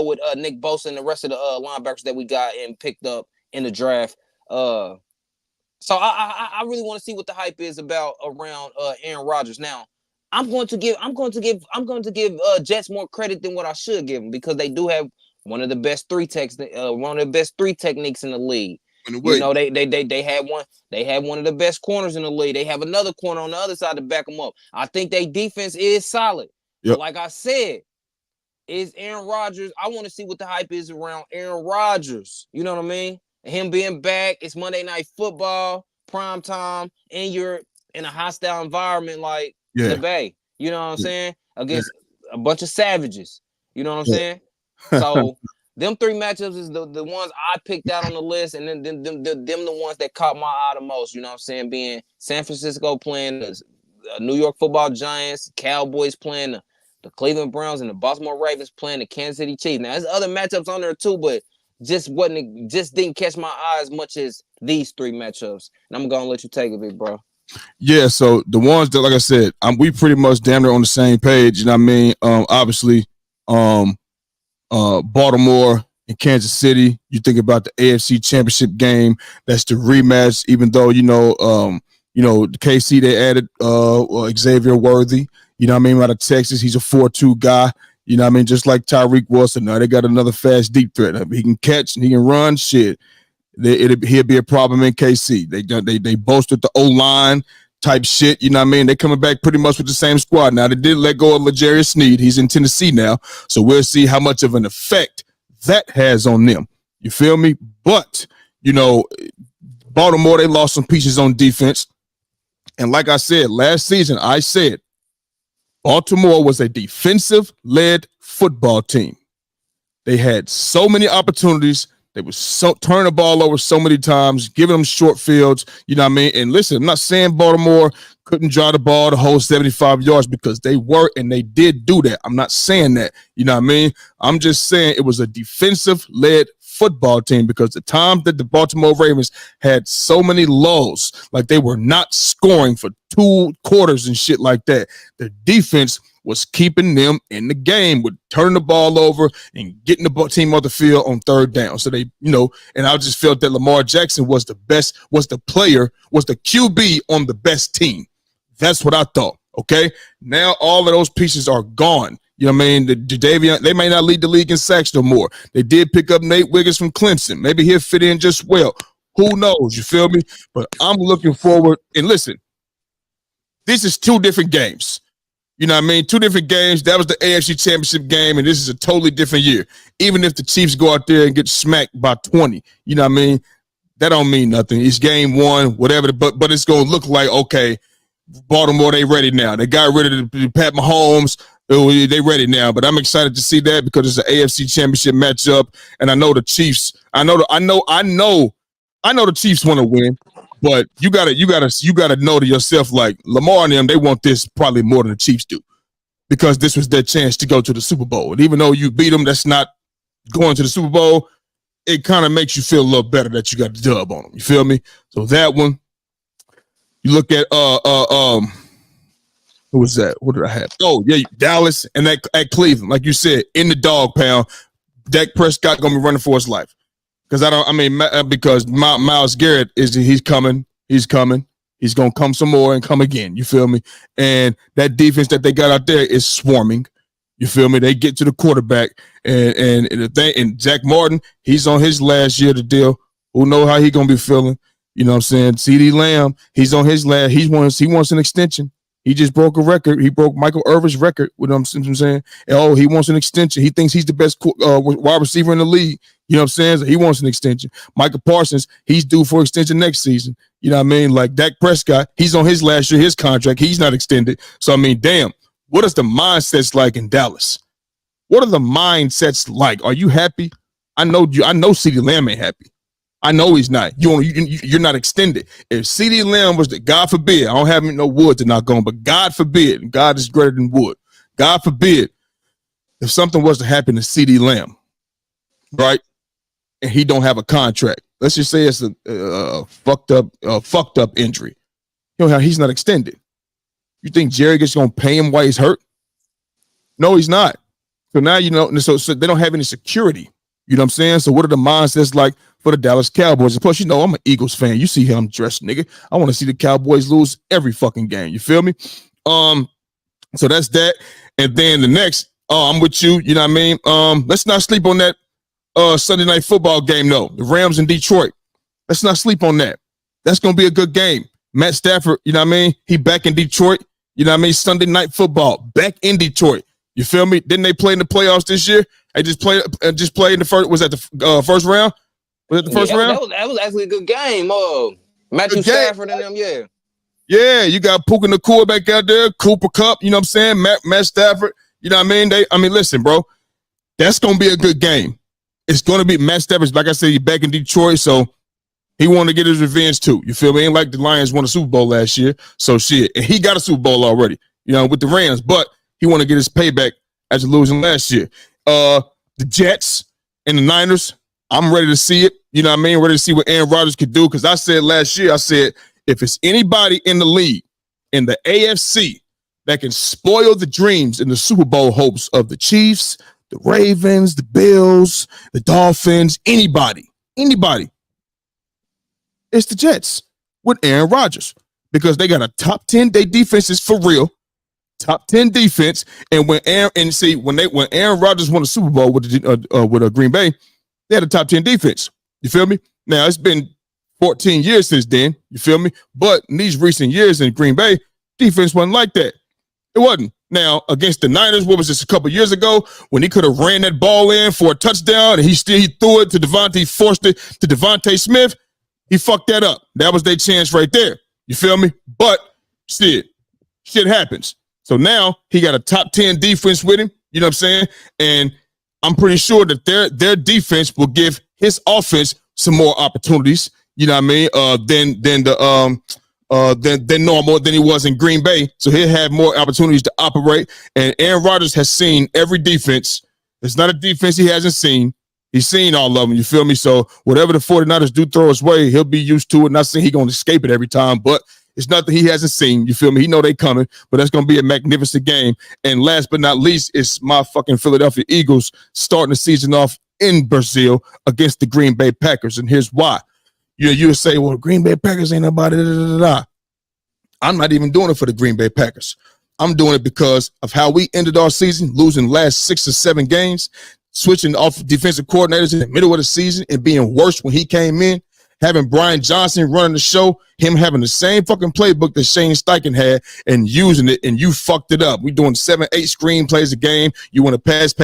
Speaker 3: with Nick Bosa and the rest of the linebackers that we got and picked up in the draft. So I really want to see what the hype is around Aaron Rodgers. Now, I'm going to give Jets more credit than what I should give them, because they do have one of the best three techniques in the league. You know, they had one. They had one of the best corners in the league. They have another corner on the other side to back them up. I think their defense is solid. Yep. But like I said, is Aaron Rodgers. I want to see what the hype is around Aaron Rodgers. You know what I mean? Him being back. It's Monday Night Football, prime time, and you're in a hostile environment like the Bay. You know what I'm saying? Against a bunch of savages. You know what I'm saying? So them 3 matchups is the ones I picked out on the list, and then them the ones that caught my eye the most. You know what I'm saying? Being San Francisco playing the New York Football Giants, Cowboys playing the Cleveland Browns, and the Baltimore Ravens playing the Kansas City Chiefs. Now there's other matchups on there too, but just didn't catch my eye as much as these 3 matchups. And I'm gonna let you take it, big bro.
Speaker 2: Yeah, so the ones that, like I said, we pretty much damn near on the same page. You know what I mean? Obviously, Baltimore and Kansas City. You think about the AFC Championship game. That's the rematch. Even though the KC they added Xavier Worthy. You know what I mean? Out of Texas, he's a 4-2 guy. You know what I mean? Just like Tyreek Wilson. Now they got another fast deep threat. He can catch and he can run. Shit, he'll be a problem in KC. They boasted the O-line type shit. You know what I mean? They're coming back pretty much with the same squad. Now they did let go of L'Jarius Sneed. He's in Tennessee now, so we'll see how much of an effect that has on them. You feel me? But Baltimore, they lost some pieces on defense, and like I said last season, I said Baltimore was a defensive-led football team. They had so many opportunities. They would turn the ball over so many times, giving them short fields. You know what I mean? And listen, I'm not saying Baltimore couldn't draw the ball the whole 75 yards because they were, and they did do that. I'm not saying that, you know what I mean? I'm just saying it was a defensive-led football team because the time that the Baltimore Ravens had so many lulls, like they were not scoring for 2 quarters and shit like that, the defense was keeping them in the game with turning the ball over and getting the team off the field on 3rd down. So they, and I just felt that Lamar Jackson was the best, was the player, was the QB on the best team. That's what I thought, okay? Now all of those pieces are gone. You know what I mean? The Jadeveon, they may not lead the league in sacks no more. They did pick up Nate Wiggins from Clemson. Maybe he'll fit in just well. Who knows? You feel me? But I'm looking forward. And listen, this is 2 different games. You know what I mean? 2 different games. That was the AFC Championship game, and this is a totally different year. Even if the Chiefs go out there and get smacked by 20, you know what I mean? That don't mean nothing. It's game 1, whatever. But it's going to look like, okay, Baltimore, they ready now. They got rid of the Pat Mahomes. They ready now. But I'm excited to see that because it's an AFC Championship matchup, and I know the Chiefs. I know the Chiefs want to win. But you gotta know to yourself, like Lamar and them, they want this probably more than the Chiefs do, because this was their chance to go to the Super Bowl. And even though you beat them, that's not going to the Super Bowl. It kind of makes you feel a little better that you got the dub on them. You feel me? So that one, you look at who was that? What did I have? Oh yeah, Dallas and at Cleveland, like you said, in the dog pound. Dak Prescott gonna be running for his life. Because Myles Garrett he's coming. He's going to come some more and come again. You feel me? And that defense that they got out there is swarming. You feel me? They get to the quarterback and Zach Martin, he's on his last year to deal. Who know how he going to be feeling? You know what I'm saying? CeeDee Lamb, he's on his last. He wants an extension. He just broke a record. He broke Michael Irvin's record. With him, I'm saying, and, he wants an extension. He thinks he's the best wide receiver in the league. You know what I'm saying? So he wants an extension. Michael Parsons, he's due for extension next season. You know what I mean? Like Dak Prescott, he's on his last year, his contract. He's not extended. So I mean, damn, what is the mindsets like in Dallas? What are the mindsets like? Are you happy? I know CeeDee Lamb ain't happy. I know he's not. You're not extended. If CeeDee Lamb was God forbid, I don't have no wood to knock on, but God forbid, God is greater than wood. God forbid, if something was to happen to CeeDee Lamb, right, and he don't have a contract, let's just say it's a fucked up injury. He's not extended. You think Jerry gets going to pay him while he's hurt? No, he's not. So now so they don't have any security. You know what I'm saying? So what are the mindsets like for the Dallas Cowboys? And plus, I'm an Eagles fan. You see how I'm dressed, nigga. I want to see the Cowboys lose every fucking game. You feel me? So that's that. And then the next, I'm with you. You know what I mean? Let's not sleep on that Sunday night football game, though. The Rams in Detroit. Let's not sleep on that. That's going to be a good game. Matt Stafford, you know what I mean? He back in Detroit. You know what I mean? Sunday night football, back in Detroit. You feel me? Didn't they play in the playoffs this year? I just played in the first. Was that the first round? Was it the first round?
Speaker 3: That was actually a good game. Matthew Stafford and them, yeah.
Speaker 2: Yeah, you got Puka Nacua back out there, Cooper Kupp, you know what I'm saying? Matt Stafford, you know what I mean? Listen, bro, that's going to be a good game. It's going to be Matt Stafford, like I said, he's back in Detroit, so he wanted to get his revenge too. You feel me? Ain't like the Lions won a Super Bowl last year, so shit. And he got a Super Bowl already, with the Rams, but he want to get his payback after losing last year. The Jets and the Niners, I'm ready to see it. You know what I mean? Ready to see what Aaron Rodgers could do. Because I said last year, if it's anybody in the league, in the AFC, that can spoil the dreams and the Super Bowl hopes of the Chiefs, the Ravens, the Bills, the Dolphins, anybody, it's the Jets with Aaron Rodgers. Because they got a top 10, they defense is for real. Top 10 defense, and when Aaron Rodgers won the Super Bowl with Green Bay, they had a top 10 defense. You feel me? Now it's been 14 years since then. You feel me? But in these recent years in Green Bay, defense wasn't like that. It wasn't. Now against the Niners, what was this, a couple years ago when he could have ran that ball in for a touchdown and he threw it to Devontae, forced it to Devontae Smith. He fucked that up. That was their chance right there. You feel me? But shit happens. So now he got a top 10 defense with him, you know what I'm saying? And I'm pretty sure that their defense will give his offense some more opportunities, you know what I mean, than the than normal than he was in Green Bay. So he'll have more opportunities to operate. And Aaron Rodgers has seen every defense. It's not a defense he hasn't seen. He's seen all of them, you feel me? So whatever the 49ers do throw his way, he'll be used to it. Not saying he's going to escape it every time, but it's nothing he hasn't seen. You feel me? He know they coming, but that's going to be a magnificent game. And last but not least, it's my fucking Philadelphia Eagles starting the season off in Brazil against the Green Bay Packers. And here's why. You would say, well, Green Bay Packers ain't nobody. Da, da, da, da. I'm not even doing it for the Green Bay Packers. I'm doing it because of how we ended our season, losing last 6 or 7 games, switching off defensive coordinators in the middle of the season and being worse when he came in, having Brian Johnson running the show, him having the same fucking playbook that Shane Steichen had and using it, and you fucked it up. We doing 7, 8 screen plays a game. You want to pass,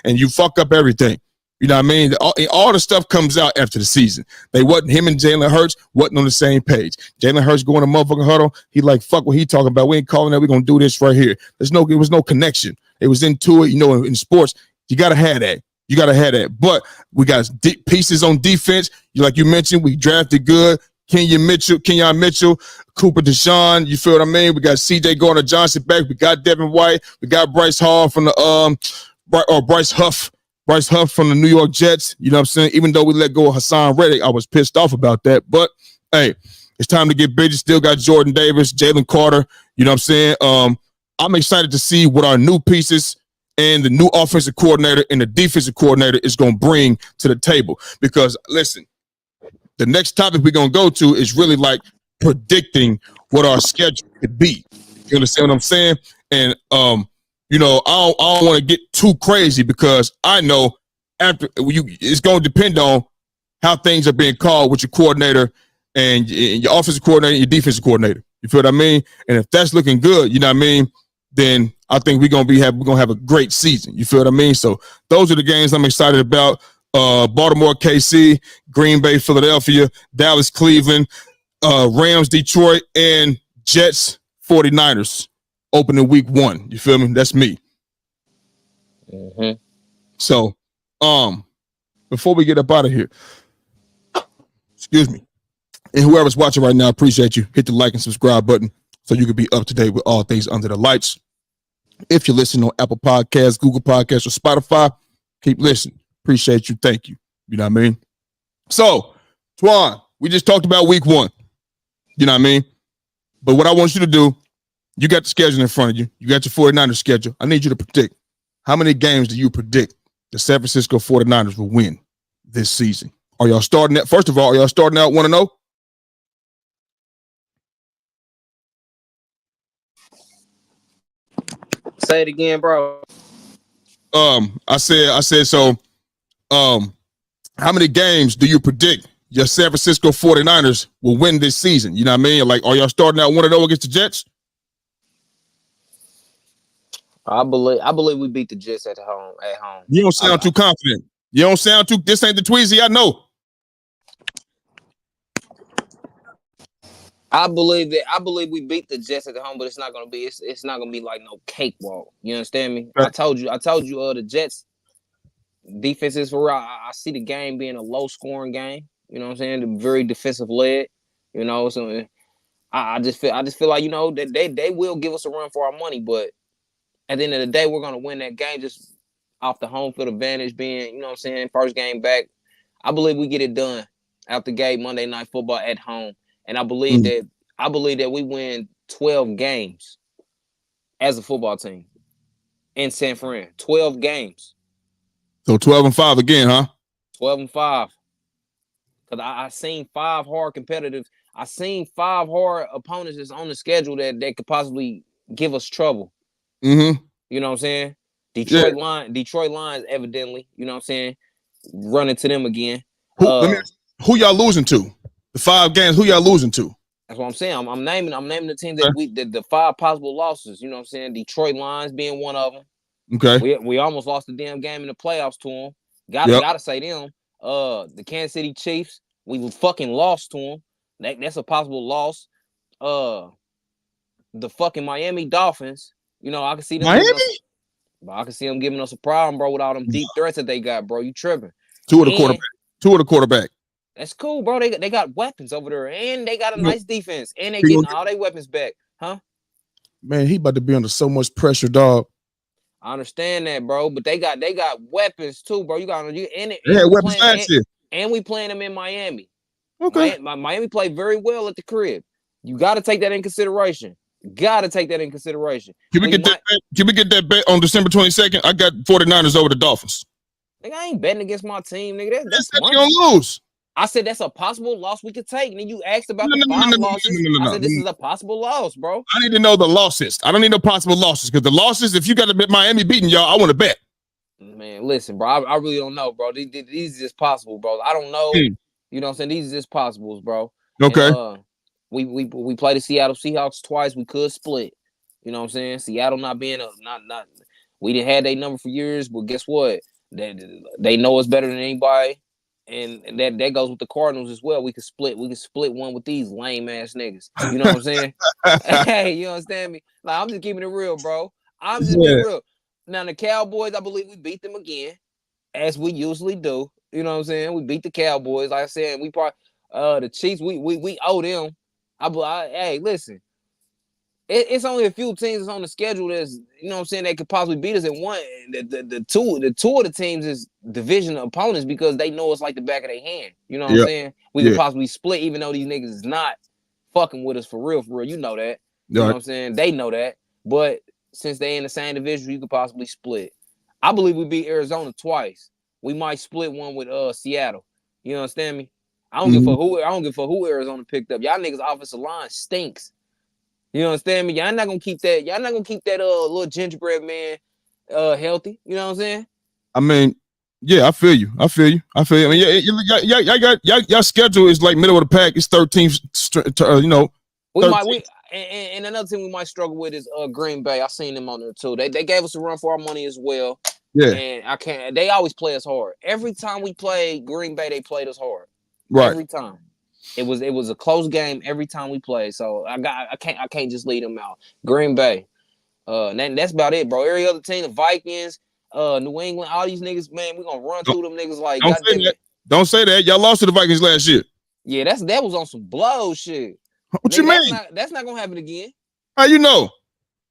Speaker 2: and you fuck up everything. You know what I mean? All the stuff comes out after the season. Him and Jalen Hurts wasn't on the same page. Jalen Hurts going to motherfucking huddle. He like, fuck what he talking about. We ain't calling that. We're going to do this right here. It was no connection. It was into it. You know, in sports, you got to have that. You got to have that. But we got deep pieces on defense. Like you mentioned, we drafted good. Kenyon Mitchell, Cooper DeShawn. You feel what I mean? We got CJ Gardner-Johnson back. We got Devin White. We got Bryce Hall from the Bryce Huff from the New York Jets. You know what I'm saying? Even though we let go of Hassan Reddick, I was pissed off about that. But hey, it's time to get busy. Still got Jordan Davis, Jalen Carter. You know what I'm saying? I'm excited to see what our new pieces and the new offensive coordinator and the defensive coordinator is going to bring to the table. Because listen, the next topic we're going to go to is really like predicting what our schedule could be. You understand what I'm saying? And you know, I don't want to get too crazy because I know it's going to depend on how things are being called with your coordinator and your offensive coordinator and your defensive coordinator. You feel what I mean? And if that's looking good, you know what I mean, then I think we're gonna have a great season. You feel what I mean? So those are the games I'm excited about. Baltimore, KC, Green Bay, Philadelphia, Dallas, Cleveland, Rams, Detroit, and Jets, 49ers. Opening week 1. You feel me? That's me.
Speaker 3: Mm-hmm.
Speaker 2: So, before we get up out of here, excuse me, and whoever's watching right now, appreciate you. Hit the like and subscribe button so you can be up to date with all things under the lights. If you're listening on Apple Podcasts, Google Podcasts, or Spotify, keep listening. Appreciate you. Thank you. You know what I mean? So, Twan, we just talked about week 1. You know what I mean? But what I want you to do, you got the schedule in front of you. You got your 49ers schedule. I need you to predict. How many games do you predict the San Francisco 49ers will win this season? Are y'all starting out? First of all, are y'all starting out 1-0?
Speaker 3: Say it again, bro.
Speaker 2: I said so. How many games do you predict your San Francisco 49ers will win this season? You know what I mean? Like, are y'all starting out 1-0 against the Jets?
Speaker 3: I believe we beat the Jets at home.
Speaker 2: You don't sound too confident. You don't sound too. This ain't the Tweezy I know.
Speaker 3: I believe we beat the Jets at the home, but it's not gonna be. It's not gonna be like no cakewalk. You understand me? Right. I told you. The Jets defense is for real. I see the game being a low scoring game. You know what I'm saying? Very defensive led. You know, so I just feel like, you know, that they will give us a run for our money, but at the end of the day, we're going to win that game just off the home field advantage being, you know what I'm saying, first game back. I believe we get it done out the gate Monday Night Football at home. And I believe that we win 12 games as a football team in San Fran. 12 games.
Speaker 2: So 12-5 again, huh?
Speaker 3: 12-5. Because I seen 5 hard competitive. I seen 5 hard opponents that's on the schedule that could possibly give us trouble.
Speaker 2: Mm-hmm.
Speaker 3: You know what I'm saying? Detroit Lions, evidently, you know what I'm saying? Running to them again.
Speaker 2: Who y'all losing to? The 5 games, who y'all losing to?
Speaker 3: That's what I'm saying. I'm naming the teams that the 5 possible losses. You know what I'm saying? Detroit Lions being one of them.
Speaker 2: Okay.
Speaker 3: We almost lost the damn game in the playoffs to them. Gotta say them. The Kansas City Chiefs, we fucking lost to them. That's a possible loss. The fucking Miami Dolphins. You know, I can see them. I can see them giving us a problem, bro, with all them deep threats that they got, bro. You tripping?
Speaker 2: 2 of the quarterback.
Speaker 3: That's cool, bro. They got weapons over there, and they got a
Speaker 2: You know,
Speaker 3: nice defense, and they
Speaker 2: he
Speaker 3: getting
Speaker 2: gonna
Speaker 3: all their weapons back, huh?
Speaker 2: man, he about to be under so much pressure, dog.
Speaker 3: I understand that, bro, but they got weapons too, bro. You got and
Speaker 2: They had
Speaker 3: we
Speaker 2: weapons
Speaker 3: playing
Speaker 2: last year.
Speaker 3: and we playing them in Miami.
Speaker 2: Okay.
Speaker 3: Miami played very well at the crib. You got to take that in consideration. Got to take that in consideration.
Speaker 2: Can we get that bet on December 22nd? I got 49ers over the Dolphins.
Speaker 3: Nigga, I ain't betting against my team, nigga. That's
Speaker 2: money. You're gonna lose.
Speaker 3: I said that's a possible loss we could take. And then you asked about
Speaker 2: No,
Speaker 3: the
Speaker 2: no,
Speaker 3: five
Speaker 2: no, no,
Speaker 3: losses.
Speaker 2: no, no, no,
Speaker 3: I said
Speaker 2: no.
Speaker 3: this is a possible loss, bro.
Speaker 2: I need to know the losses. I don't need no possible losses because the losses, if you got to bet Miami beating y'all, I want to bet.
Speaker 3: Man, listen, bro. I really don't know, bro. These are just possible, bro. I don't know. You know what I'm saying? These are just possibles, bro.
Speaker 2: Okay.
Speaker 3: And, we played the Seattle Seahawks twice. We could split. You know what I'm saying? Seattle not being not we didn't have their number for years, but guess what? They know us better than anybody. And that goes with the Cardinals as well. We could split one with these lame ass niggas. You know what I'm saying? Hey, you understand me? Like, I'm just keeping it real, bro. I'm just being real. Now the Cowboys, I believe we beat them again, as we usually do. You know what I'm saying? We beat the Cowboys. Like I said, we probably the Chiefs, we owe them. Hey, listen. It's only a few teams that's on the schedule that's, you know what I'm saying, that could possibly beat us. And one, the two of the teams is division opponents because they know us like the back of their hand. You know what I'm saying? We could possibly split, even though these niggas is not fucking with us for real. You know that. You know what I'm saying? They know that. But since they in the same division, you could possibly split. I believe we beat Arizona twice. We might split one with Seattle. You understand me? I don't give a fuck who Arizona picked up. Y'all niggas offensive line stinks. You understand me? Y'all not gonna keep that little gingerbread man healthy. You know what I'm saying?
Speaker 2: I mean, yeah, I feel you. I mean, y'all schedule is like middle of the pack. It's 13th. You know,
Speaker 3: and another thing we might struggle with is Green Bay. I seen them on there too. They gave us a run for our money as well.
Speaker 2: Yeah.
Speaker 3: And they always play us hard. Every time we played Green Bay, they played us hard.
Speaker 2: Right.
Speaker 3: Every time. It was a close game every time we played. So I can't just leave them out. Green Bay. That's about it, bro. Every other team, the Vikings, New England, all these niggas, man, we're gonna run through them niggas like
Speaker 2: Don't say that. Y'all lost to the Vikings last year.
Speaker 3: Yeah, that was on some blow shit.
Speaker 2: What you mean?
Speaker 3: That's not gonna happen again.
Speaker 2: How you know?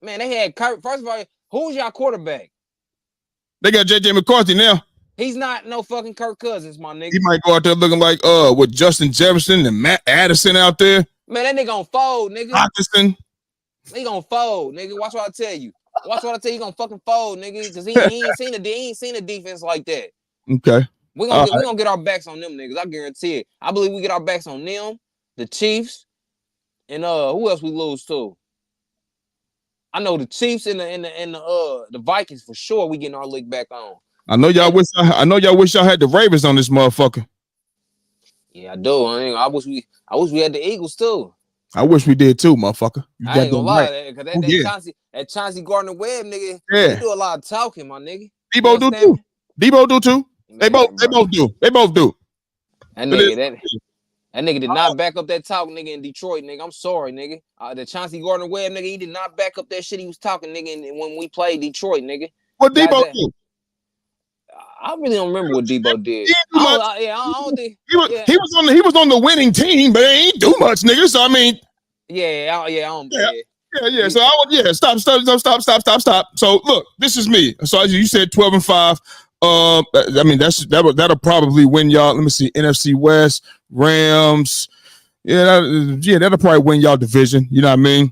Speaker 3: Man, they had Kirk. First of all, who's y'all quarterback?
Speaker 2: They got JJ McCarthy now.
Speaker 3: He's not no fucking Kirk Cousins, my nigga.
Speaker 2: He might go out there looking like with Justin Jefferson and Matt Addison out there.
Speaker 3: Man, that nigga gonna fold, nigga.
Speaker 2: Hawkinson.
Speaker 3: He gonna fold, nigga. Watch what I tell you. Watch what I tell you. He gonna fucking fold, nigga. Because he ain't seen a defense like that.
Speaker 2: Okay.
Speaker 3: We gonna get our backs on them niggas. I guarantee it. I believe we get our backs on them, the Chiefs, and who else we lose to? I know the Chiefs and the Vikings for sure. We getting our lick back on.
Speaker 2: I know y'all wish y'all had the Ravens on this motherfucker.
Speaker 3: Yeah, I do. I wish we had the Eagles too.
Speaker 2: I wish we did too, motherfucker.
Speaker 3: I ain't gonna lie, because that Chauncey Gardner-Webb nigga, he do a lot of talking, my nigga.
Speaker 2: Debo do too. Debo do too. They both do.
Speaker 3: That nigga did not back up that talk, nigga, in Detroit, nigga. I'm sorry, nigga. The Chauncey Gardner-Webb, nigga, he did not back up that shit he was talking, nigga, when we played Detroit, nigga.
Speaker 2: What Debo do?
Speaker 3: I really don't remember what Debo did. I don't think
Speaker 2: he was on the winning team, but they ain't do much, nigga. So I mean, Stop. So look, this is me. So as you said, 12-5. I mean that'll probably win y'all. Let me see, NFC West, Rams. That'll probably win y'all division. You know what I mean?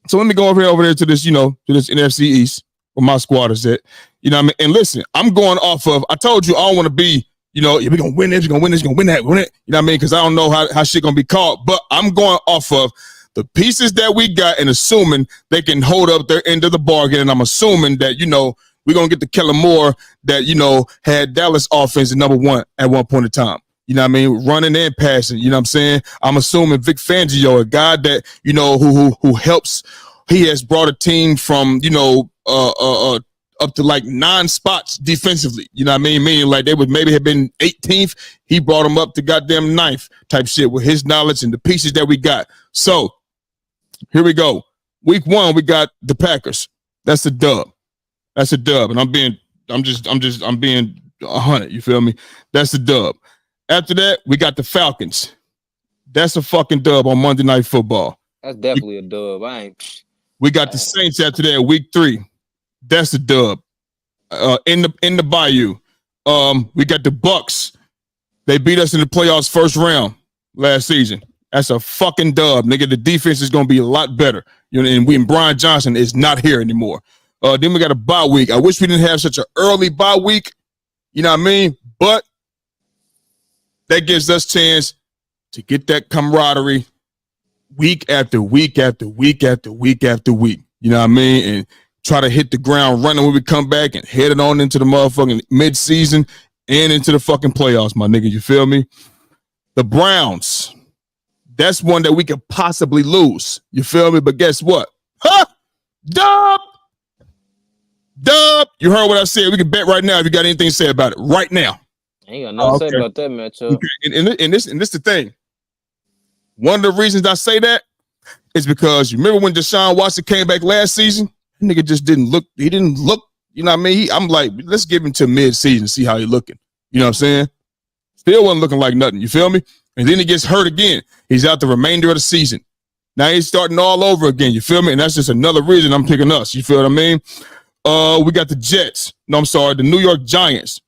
Speaker 2: So let me go over there to this, to this NFC East where my squad is at. You know what I mean? And listen, I'm going off of, I told you I don't want to be, we're going to win this, we're going to win this, we're going to win that, win it. You know what I mean? Because I don't know how shit going to be called. But I'm going off of the pieces that we got and assuming they can hold up their end of the bargain. And I'm assuming that, we're going to get the Kellen Moore that, had Dallas offense at number one at one point in time. You know what I mean? Running and passing. You know what I'm saying? I'm assuming Vic Fangio, a guy that, who helps. He has brought a team from, up to like 9 spots defensively. You know what I mean? Meaning like they would maybe have been 18th. He brought them up to goddamn 9th type shit with his knowledge and the pieces that we got. So here we go. Week 1, we got the Packers. That's a dub. And I'm being 100. You feel me? That's a dub. After that, we got the Falcons. That's a fucking dub on Monday Night Football.
Speaker 3: That's definitely a dub.
Speaker 2: We got the Saints after that, week 3. That's a dub. In the Bayou. We got the Bucks. They beat us in the playoffs first round last season. That's a fucking dub, nigga. The defense is gonna be a lot better. You know, and Brian Johnson is not here anymore. Then we got a bye week. I wish we didn't have such an early bye week. You know what I mean? But that gives us chance to get that camaraderie week after week after week after week after week. You know what I mean? And try to hit the ground running when we come back and head it on into the motherfucking mid-season and into the fucking playoffs, my nigga. You feel me? The Browns. That's one that we could possibly lose. You feel me? But guess what? Huh? Dub! You heard what I said. We can bet right now if you got anything to say about it. Right now.
Speaker 3: I ain't got nothing to say about that matchup.
Speaker 2: Okay. And this the thing. One of the reasons I say that is because you remember when Deshaun Watson came back last season? Nigga just didn't look. He didn't look. You know what I mean? I'm like, let's give him to mid-season, see how he looking. You know what I'm saying? Still wasn't looking like nothing. You feel me? And then he gets hurt again. He's out the remainder of the season. Now he's starting all over again. You feel me? And that's just another reason I'm picking us. You feel what I mean? We got the Jets. No, I'm sorry. The New York Giants.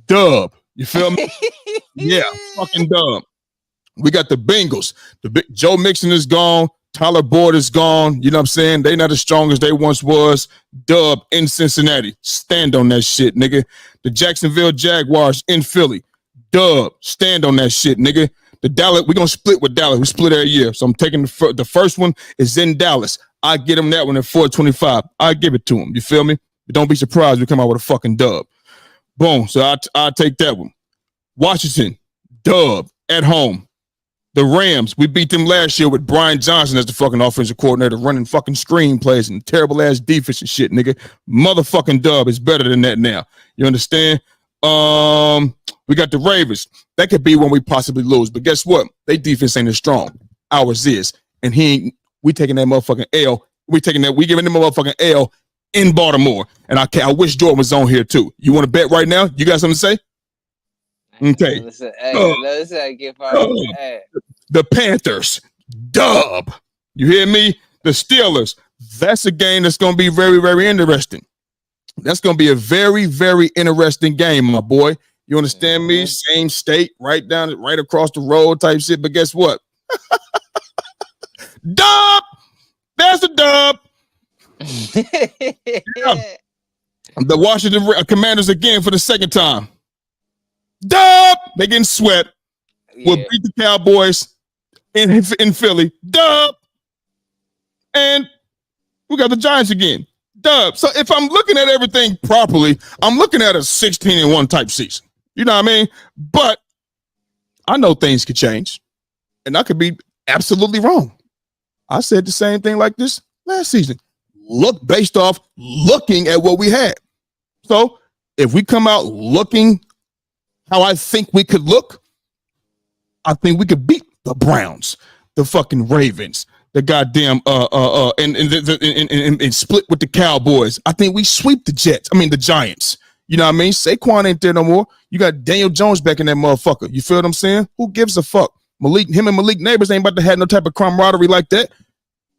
Speaker 2: Dub. You feel me? Yeah, fucking dub. We got the Bengals. Joe Mixon is gone. Tyler Boyd is gone. You know what I'm saying? They not as strong as they once was. Dub in Cincinnati. Stand on that shit, nigga. The Jacksonville Jaguars in Philly. Dub. Stand on that shit, nigga. The Dallas, we're going to split with Dallas. We split every year. So I'm taking the first one is in Dallas. I get them that one at 425. I give it to them. You feel me? But don't be surprised we come out with a fucking dub. Boom. So I take that one. Washington. Dub. At home. The Rams, we beat them last year with Brian Johnson as the fucking offensive coordinator running fucking screenplays and terrible ass defense and shit, nigga. Motherfucking dub is better than that now. You understand? We got the Ravens. That could be when we possibly lose. But guess what? They defense ain't as strong. Ours is. And we taking that motherfucking L. We giving them a motherfucking L in Baltimore. And I wish Jordan was on here too. You want to bet right now? You got something to say? Okay. The Panthers, dub. You hear me? The Steelers. That's a game that's going to be very, very interesting. That's going to be a very, very interesting game, my boy. You understand me? Same state, right across the road type shit. But guess what? Dub. That's a dub. Yeah. The Washington Commanders again for the second time. Dub. They getting swept. Yeah. We'll beat the Cowboys in Philly. Dub. And we got the Giants again. Dub. So if I'm looking at everything properly, I'm looking at a 16-1 type season. You know what I mean? But I know things could change. And I could be absolutely wrong. I said the same thing like this last season. Based off looking at what we had. So if we come out looking how I think we could look, I think we could beat the Browns, the fucking Ravens, the goddamn and split with the Cowboys. I think we sweep the Giants. You know what I mean? Saquon ain't there no more. You got Daniel Jones back in that motherfucker. You feel what I'm saying? Who gives a fuck? Him and Malik Neighbors ain't about to have no type of camaraderie like that.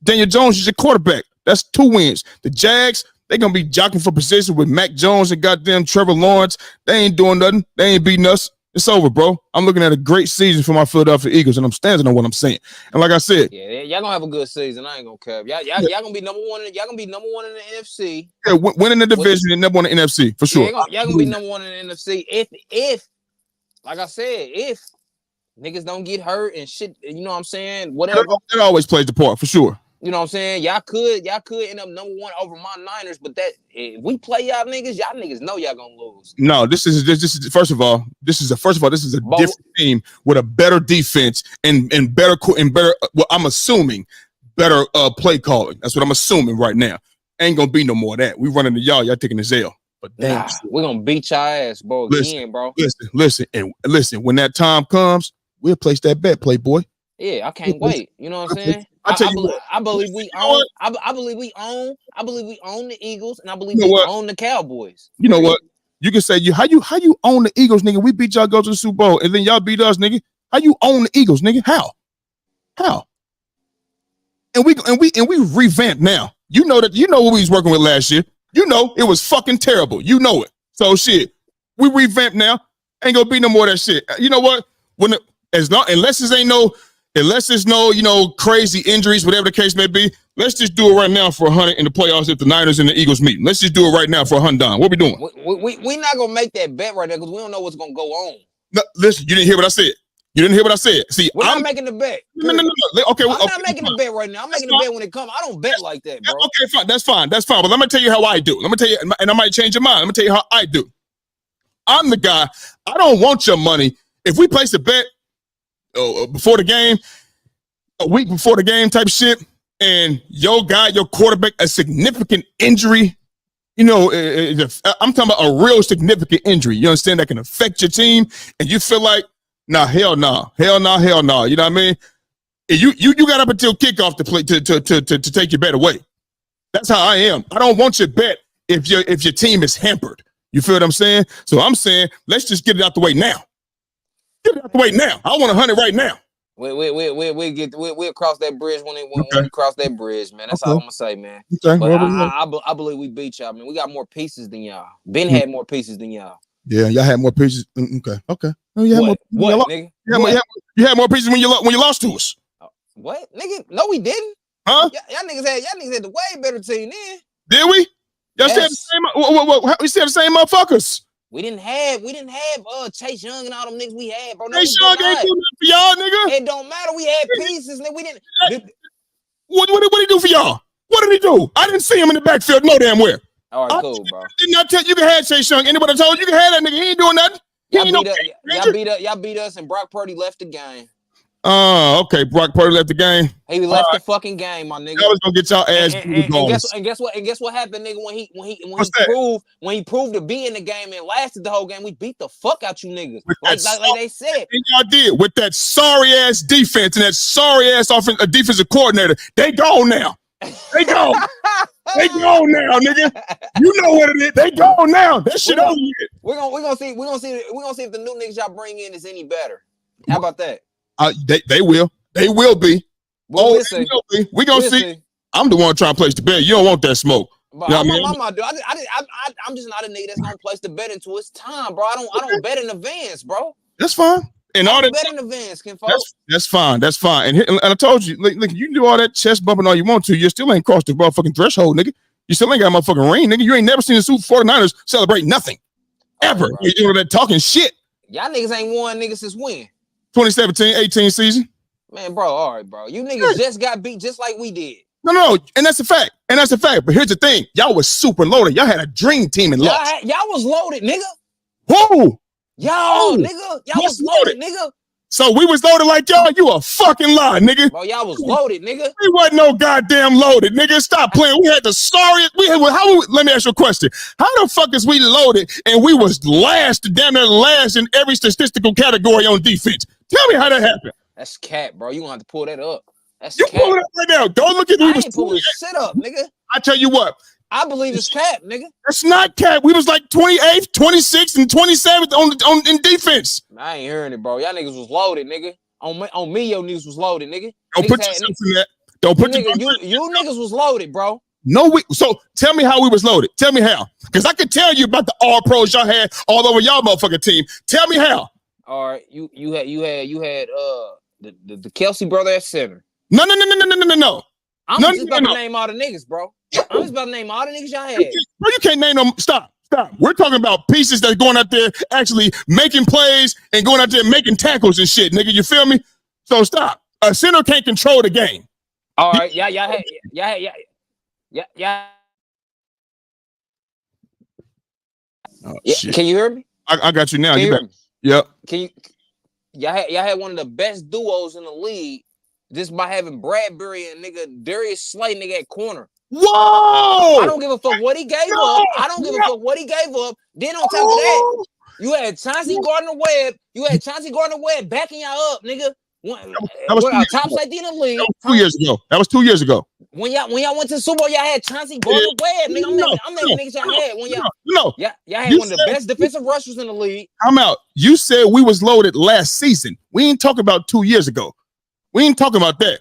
Speaker 2: Daniel Jones is your quarterback. That's 2 wins. The Jags, they gonna be jockeying for position with Mac Jones and goddamn Trevor Lawrence. They ain't doing nothing. They ain't beating us. It's over, bro. I'm looking at a great season for my Philadelphia Eagles, and I'm standing on what I'm saying. And like I said,
Speaker 3: yeah, y'all gonna have a good season. I ain't gonna care. Y'all gonna be number one. Y'all gonna be number one in the NFC.
Speaker 2: Yeah, winning the division and number one in the NFC for sure.
Speaker 3: Yeah, y'all gonna be number one in the NFC. If, like I said, if niggas don't get hurt and shit, you know what I'm saying? Whatever.
Speaker 2: It always plays the part for sure.
Speaker 3: You know what I'm saying? Y'all could end up number one over my Niners, but that if we play y'all niggas know y'all gonna lose.
Speaker 2: No, this is first of all, this is a different team with a better defense and better. Well, I'm assuming better play calling. That's what I'm assuming right now. Ain't gonna be no more of that. We running to y'all taking the L. But damn,
Speaker 3: we're gonna beat y'all ass, bro. Again, bro.
Speaker 2: Listen. When that time comes, we'll place that bet, Playboy.
Speaker 3: Yeah, I can't wait. You know what I'm saying? I believe we own the Eagles, and I believe we own the Cowboys.
Speaker 2: You know what? You can say how you own the Eagles, nigga. We beat y'all, go to the Super Bowl, and then y'all beat us, nigga. How you own the Eagles, nigga? How? And we revamped now. You know what we was working with last year. You know it was fucking terrible. You know it. So shit, we revamped now. Ain't gonna be no more of that shit. You know what? Unless there's no crazy injuries, whatever the case may be. Let's just do it right now for 100 in the playoffs if the Niners and the Eagles meet. Let's just do it right now for 100. What we doing?
Speaker 3: We not gonna make that bet right now because we don't know what's gonna go on.
Speaker 2: No, listen, you didn't hear what I said. See,
Speaker 3: we're not making the bet.
Speaker 2: No. Okay,
Speaker 3: I'm not making the bet right now. I'm making the bet when it comes. I don't bet like that, bro.
Speaker 2: Okay, fine. That's fine. But let me tell you how I do. Let me tell you, and I might change your mind. Let me tell you how I do. I'm the guy. I don't want your money. If we place a bet before the game, a week before the game type shit, and your quarterback, a significant injury, I'm talking about a real significant injury. You understand that can affect your team, and you feel like, hell no. You know what I mean? You got up until kickoff to play to take your bet away. That's how I am. I don't want your bet if your team is hampered. You feel what I'm saying? So I'm saying let's just get it out the way now. I want 100 right now.
Speaker 3: We'll cross that bridge when we cross that bridge, man. That's all I'm gonna say, man.
Speaker 2: Okay.
Speaker 3: But I believe we beat y'all, man. We got more pieces than y'all. Ben had more pieces than y'all.
Speaker 2: Yeah, y'all had more pieces. Okay. Oh, you had
Speaker 3: what, nigga?
Speaker 2: You had more pieces when you lost to us.
Speaker 3: What, nigga? No, we didn't.
Speaker 2: Huh?
Speaker 3: Y'all niggas had the way better team then.
Speaker 2: Did we? Y'all said the same. What? We said the same motherfuckers.
Speaker 3: We didn't have Chase Young and all them niggas we had, bro. No,
Speaker 2: Chase Young ain't do nothing for y'all, nigga.
Speaker 3: It don't matter. We had pieces, nigga. We didn't.
Speaker 2: What did he do for y'all? What did he do? I didn't see him in the backfield no damn where.
Speaker 3: All right, cool, bro.
Speaker 2: Didn't I tell you can have Chase Young? Anybody told you can have that nigga? He ain't doing nothing.
Speaker 3: Y'all beat us, and Brock Purdy left the game.
Speaker 2: Okay. Brock Purdy left the game.
Speaker 3: He left the fucking game, my nigga.
Speaker 2: I was gonna get y'all ass.
Speaker 3: And guess what happened, nigga? When he proved to be in the game and lasted the whole game, we beat the fuck out you niggas. Like they said.
Speaker 2: And y'all did with that sorry ass defense and that sorry ass defensive coordinator. They gone now. They gone. They gone now, nigga. You know what it is. They gone now. That shit over here.
Speaker 3: We're gonna see if the new niggas y'all bring in is any better. How about that?
Speaker 2: They will. They will be.
Speaker 3: We'll
Speaker 2: we gonna see. I'm the one trying to place the bet. You don't want that smoke.
Speaker 3: But I'm just not a nigga that's gonna place the bet until it's time, bro. I don't bet in advance, bro.
Speaker 2: That's fine. And all that
Speaker 3: bet in advance,
Speaker 2: that's fine. That's fine. And I told you, look, you do all that chest bumping all you want to, you still ain't crossed the motherfucking threshold, nigga. You still ain't got a motherfucking ring, nigga. You ain't never seen the Super 49ers celebrate nothing. Ever. You doing that talking shit.
Speaker 3: Y'all niggas ain't won, niggas, since when?
Speaker 2: 2017-18 season.
Speaker 3: Man, bro, all right, bro. You niggas just got beat just like we did.
Speaker 2: No, and that's a fact. But here's the thing. Y'all was super loaded. Y'all had a dream team and lost.
Speaker 3: Y'all was loaded, nigga.
Speaker 2: Whoa.
Speaker 3: Y'all was loaded, nigga.
Speaker 2: So we was loaded like y'all? You a fucking lie, nigga.
Speaker 3: Bro, y'all was loaded, nigga.
Speaker 2: We wasn't no goddamn loaded, nigga. Stop playing. We had the sorriest. Let me ask you a question. How the fuck is we loaded and we was damn near last in every statistical category on defense? Tell me how that happened.
Speaker 3: That's cap, bro. You gonna have to pull that up. That's
Speaker 2: you pull it up right now. Don't look at me.
Speaker 3: I ain't pulling shit up, nigga.
Speaker 2: I tell you what.
Speaker 3: I believe it's cap, nigga.
Speaker 2: It's not cap. We was like 28th, 26th, and 27th in defense.
Speaker 3: I ain't hearing it, bro. Y'all niggas was loaded, nigga. On me, your niggas was loaded, nigga.
Speaker 2: Don't put yourself in that. Don't put
Speaker 3: you niggas was loaded, bro.
Speaker 2: No, so tell me how we was loaded. Tell me how. Because I could tell you about the all pros y'all had all over y'all motherfucking team. Tell me how.
Speaker 3: All right, you had the Kelsey brother at center.
Speaker 2: No.
Speaker 3: I'm just about to name all the niggas, bro. I'm just about to name all the niggas y'all had.
Speaker 2: Bro, you can't name them. Stop. We're talking about pieces that's going out there actually making plays and going out there making tackles and shit, nigga. You feel me? So stop. A center can't control the game.
Speaker 3: All right, yeah.
Speaker 2: Oh, shit.
Speaker 3: Can you hear me?
Speaker 2: I got you now.
Speaker 3: Can you hear me?
Speaker 2: Yep.
Speaker 3: Y'all had one of the best duos in the league just by having Bradbury and nigga Darius Slay nigga at corner.
Speaker 2: Whoa!
Speaker 3: I don't give a fuck what he gave up. I don't give a fuck what he gave up. Then on top of that, you had Chauncey Gardner-Webb backing y'all up, nigga. Top safety in the league.
Speaker 2: That was 2 years ago.
Speaker 3: When y'all went to the Super Bowl, y'all had Chauncey Gardner-Webb. Nigga, I'm naming niggas y'all had when y'all.
Speaker 2: No,
Speaker 3: y'all had one of the best defensive rushers in the league.
Speaker 2: I'm out. You said we was loaded last season. We ain't talking about 2 years ago. We ain't talking about that.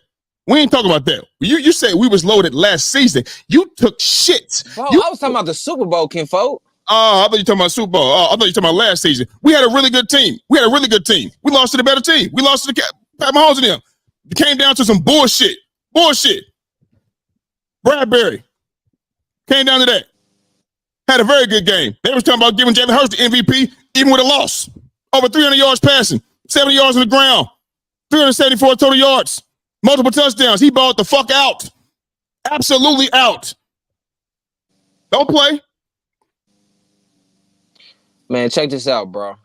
Speaker 2: You said we was loaded last season. You took shit.
Speaker 3: Bro, I was talking about the Super Bowl, Kinfolk.
Speaker 2: Oh, I thought you were talking about Super Bowl. Oh, I thought you were talking about last season. We had a really good team. We lost to the better team. We lost to the Pat Mahomes and them. It came down to some bullshit. Bradbury came down to that. Had a very good game. They was talking about giving Jalen Hurts the MVP, even with a loss. Over 300 yards passing, 70 yards on the ground, 374 total yards, multiple touchdowns. He balled the fuck out. Absolutely out. Don't play.
Speaker 3: Man, check this out, bro.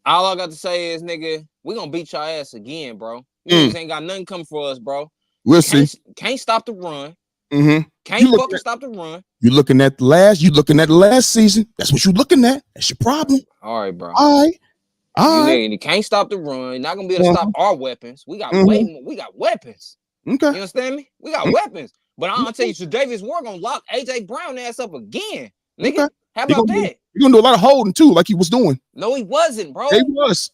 Speaker 3: All I got to say is, nigga, we gonna beat your ass again, bro. Niggas ain't got nothing coming for us, bro.
Speaker 2: We'll see.
Speaker 3: Can't stop the run.
Speaker 2: Mm-hmm.
Speaker 3: Can't fucking stop the run.
Speaker 2: You looking at the last season. That's what you looking at. That's your problem.
Speaker 3: All right, bro.
Speaker 2: All right.
Speaker 3: You can't stop the run. You're not gonna be able to stop our weapons. We got we got weapons.
Speaker 2: Okay.
Speaker 3: You understand me? We got weapons. But I'm gonna tell you, Davis Ward gonna lock AJ Brown ass up again. Nigga, how about that?
Speaker 2: You're gonna do a lot of holding too, like he was doing.
Speaker 3: No, he wasn't, bro.
Speaker 2: He was.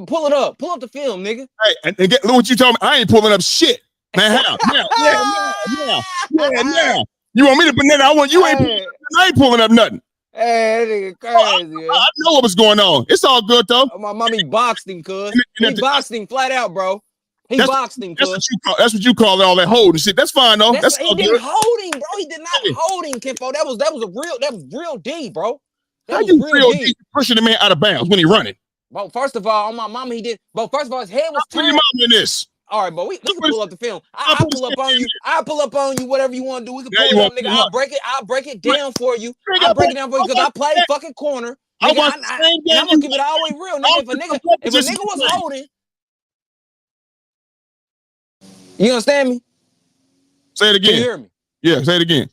Speaker 3: Pull it up. Pull up the film, nigga.
Speaker 2: Hey, and look what you told me. I ain't pulling up shit. Man, how? Yeah. You want me to put that? I ain't pulling up nothing.
Speaker 3: Hey, that nigga crazy.
Speaker 2: I know what was going on. It's all good though.
Speaker 3: My mommy boxed him, cuz. He boxed him flat out, bro. Boxed him, cuz.
Speaker 2: That's what you call all that holding shit. That's fine though. That's
Speaker 3: he didn't hold him, bro. He did not hold him, Kinfo. That was real D, bro.
Speaker 2: How you real D pushing the man out of bounds when he running?
Speaker 3: Bro, first of all, on my mama, he did. Bro, first of all, his head was turned.
Speaker 2: Put your mama in this.
Speaker 3: All right, bro. We can pull up the film. I'll pull up on you. I'll pull up on you. Whatever you want to do, we can pull it up, nigga. I'll break it down for you. I'll break it down for you because I played fucking corner. Nigga, I'm gonna keep it all the way real, nigga. If a nigga was holding, you understand me?
Speaker 2: Say it again.
Speaker 3: Can you hear me?
Speaker 2: Yeah, say it again.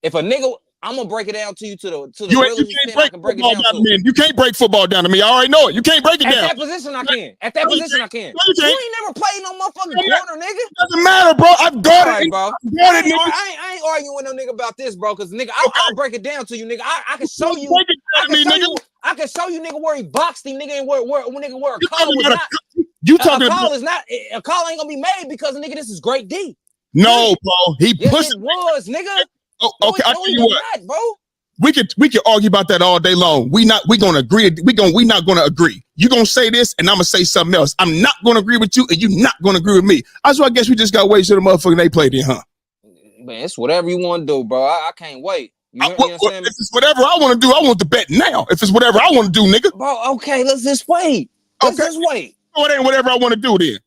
Speaker 3: If a nigga, I'm gonna break it down to you to the
Speaker 2: you
Speaker 3: realest extent I can break it down to.
Speaker 2: Me. You can't break football down to me. I already know it. You can't break it down.
Speaker 3: At that position, I can. At that position, I can.
Speaker 2: You
Speaker 3: ain't never played no motherfucking corner, nigga.
Speaker 2: Doesn't matter, bro. I've got it,
Speaker 3: bro. I ain't arguing with no nigga about this, bro. Cause nigga, I'll break it down to you, nigga. I can show you. I can show you, nigga, where he boxed him, nigga, and where a call was not.
Speaker 2: You talking
Speaker 3: about a call ain't gonna be made because nigga, this is great D.
Speaker 2: No, bro. He pushed.
Speaker 3: It was, nigga.
Speaker 2: Oh, okay, I'll tell you what,
Speaker 3: not, bro.
Speaker 2: We could argue about that all day long. We gonna agree. We not gonna agree. You gonna say this, and I'm gonna say something else. I'm not gonna agree with you, and you not gonna agree with me. I guess we just gotta wait till the motherfucker they played in, huh?
Speaker 3: Man, it's whatever you want to do, bro. I can't wait. You understand me?
Speaker 2: If it's whatever I want to do, I want the bet now. If it's whatever I want to do, nigga.
Speaker 3: Bro, okay, let's just wait. Let's just wait.
Speaker 2: Oh, it ain't whatever I want to do then.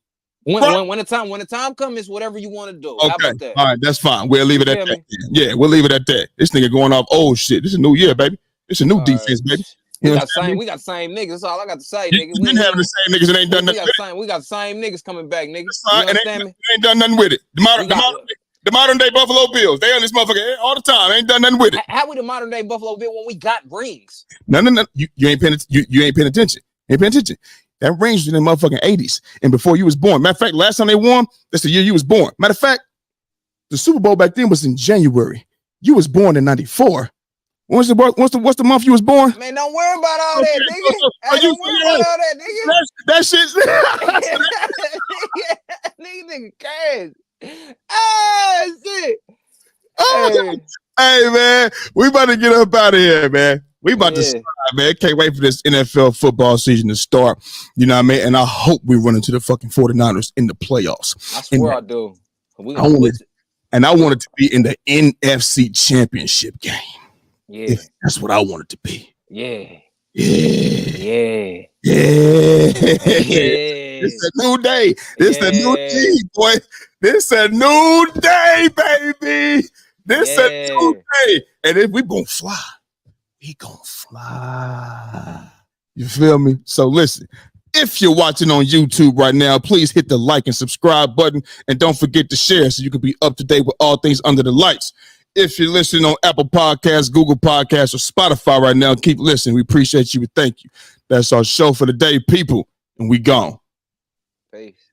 Speaker 3: When the time comes, it's whatever you want to do.
Speaker 2: Okay.
Speaker 3: How about that?
Speaker 2: All right, that's fine. We'll leave it at that. Yeah, we'll leave it at that. This nigga going off old shit. This is a new year, baby. It's a new defense, baby.
Speaker 3: We got the same niggas. That's all I got to say, nigga.
Speaker 2: We been having the same niggas that ain't done nothing.
Speaker 3: We got the same niggas coming back, niggas.
Speaker 2: You understand me? Ain't done nothing with it. The modern day Buffalo Bills. They on this motherfucker all the time. Ain't done nothing with it.
Speaker 3: How we the modern day Buffalo Bill when we got rings?
Speaker 2: No. You ain't paying attention. Ain't paying attention. That rings in the motherfucking 80s and before you was born. Matter of fact, last time they won, that's the year you was born. Matter of fact, the Super Bowl back then was in January. You was born in 94. What's the month you was born?
Speaker 3: Man, don't worry about all that, nigga. Don't worry about all that, nigga.
Speaker 2: That shit's
Speaker 3: nigga cash. Ah, shit.
Speaker 2: Hey, man, we about to get up out of here, man. We about to start, man. Can't wait for this NFL football season to start. You know what I mean? And I hope we run into the fucking 49ers in the playoffs. I
Speaker 3: swear I do.
Speaker 2: I want it to be in the NFC Championship game.
Speaker 3: Yeah.
Speaker 2: That's what I want it to be.
Speaker 3: Yeah.
Speaker 2: It's a new day. It's a new day, boy. This a new day, baby. This a new day. And if we gonna fly. He gonna fly. You feel me? So listen, if you're watching on YouTube right now, please hit the like and subscribe button. And don't forget to share so you can be up to date with all things under the lights. If you're listening on Apple Podcasts, Google Podcasts, or Spotify right now, keep listening. We appreciate you. We thank you. That's our show for the day, people. And we gone.
Speaker 3: Peace.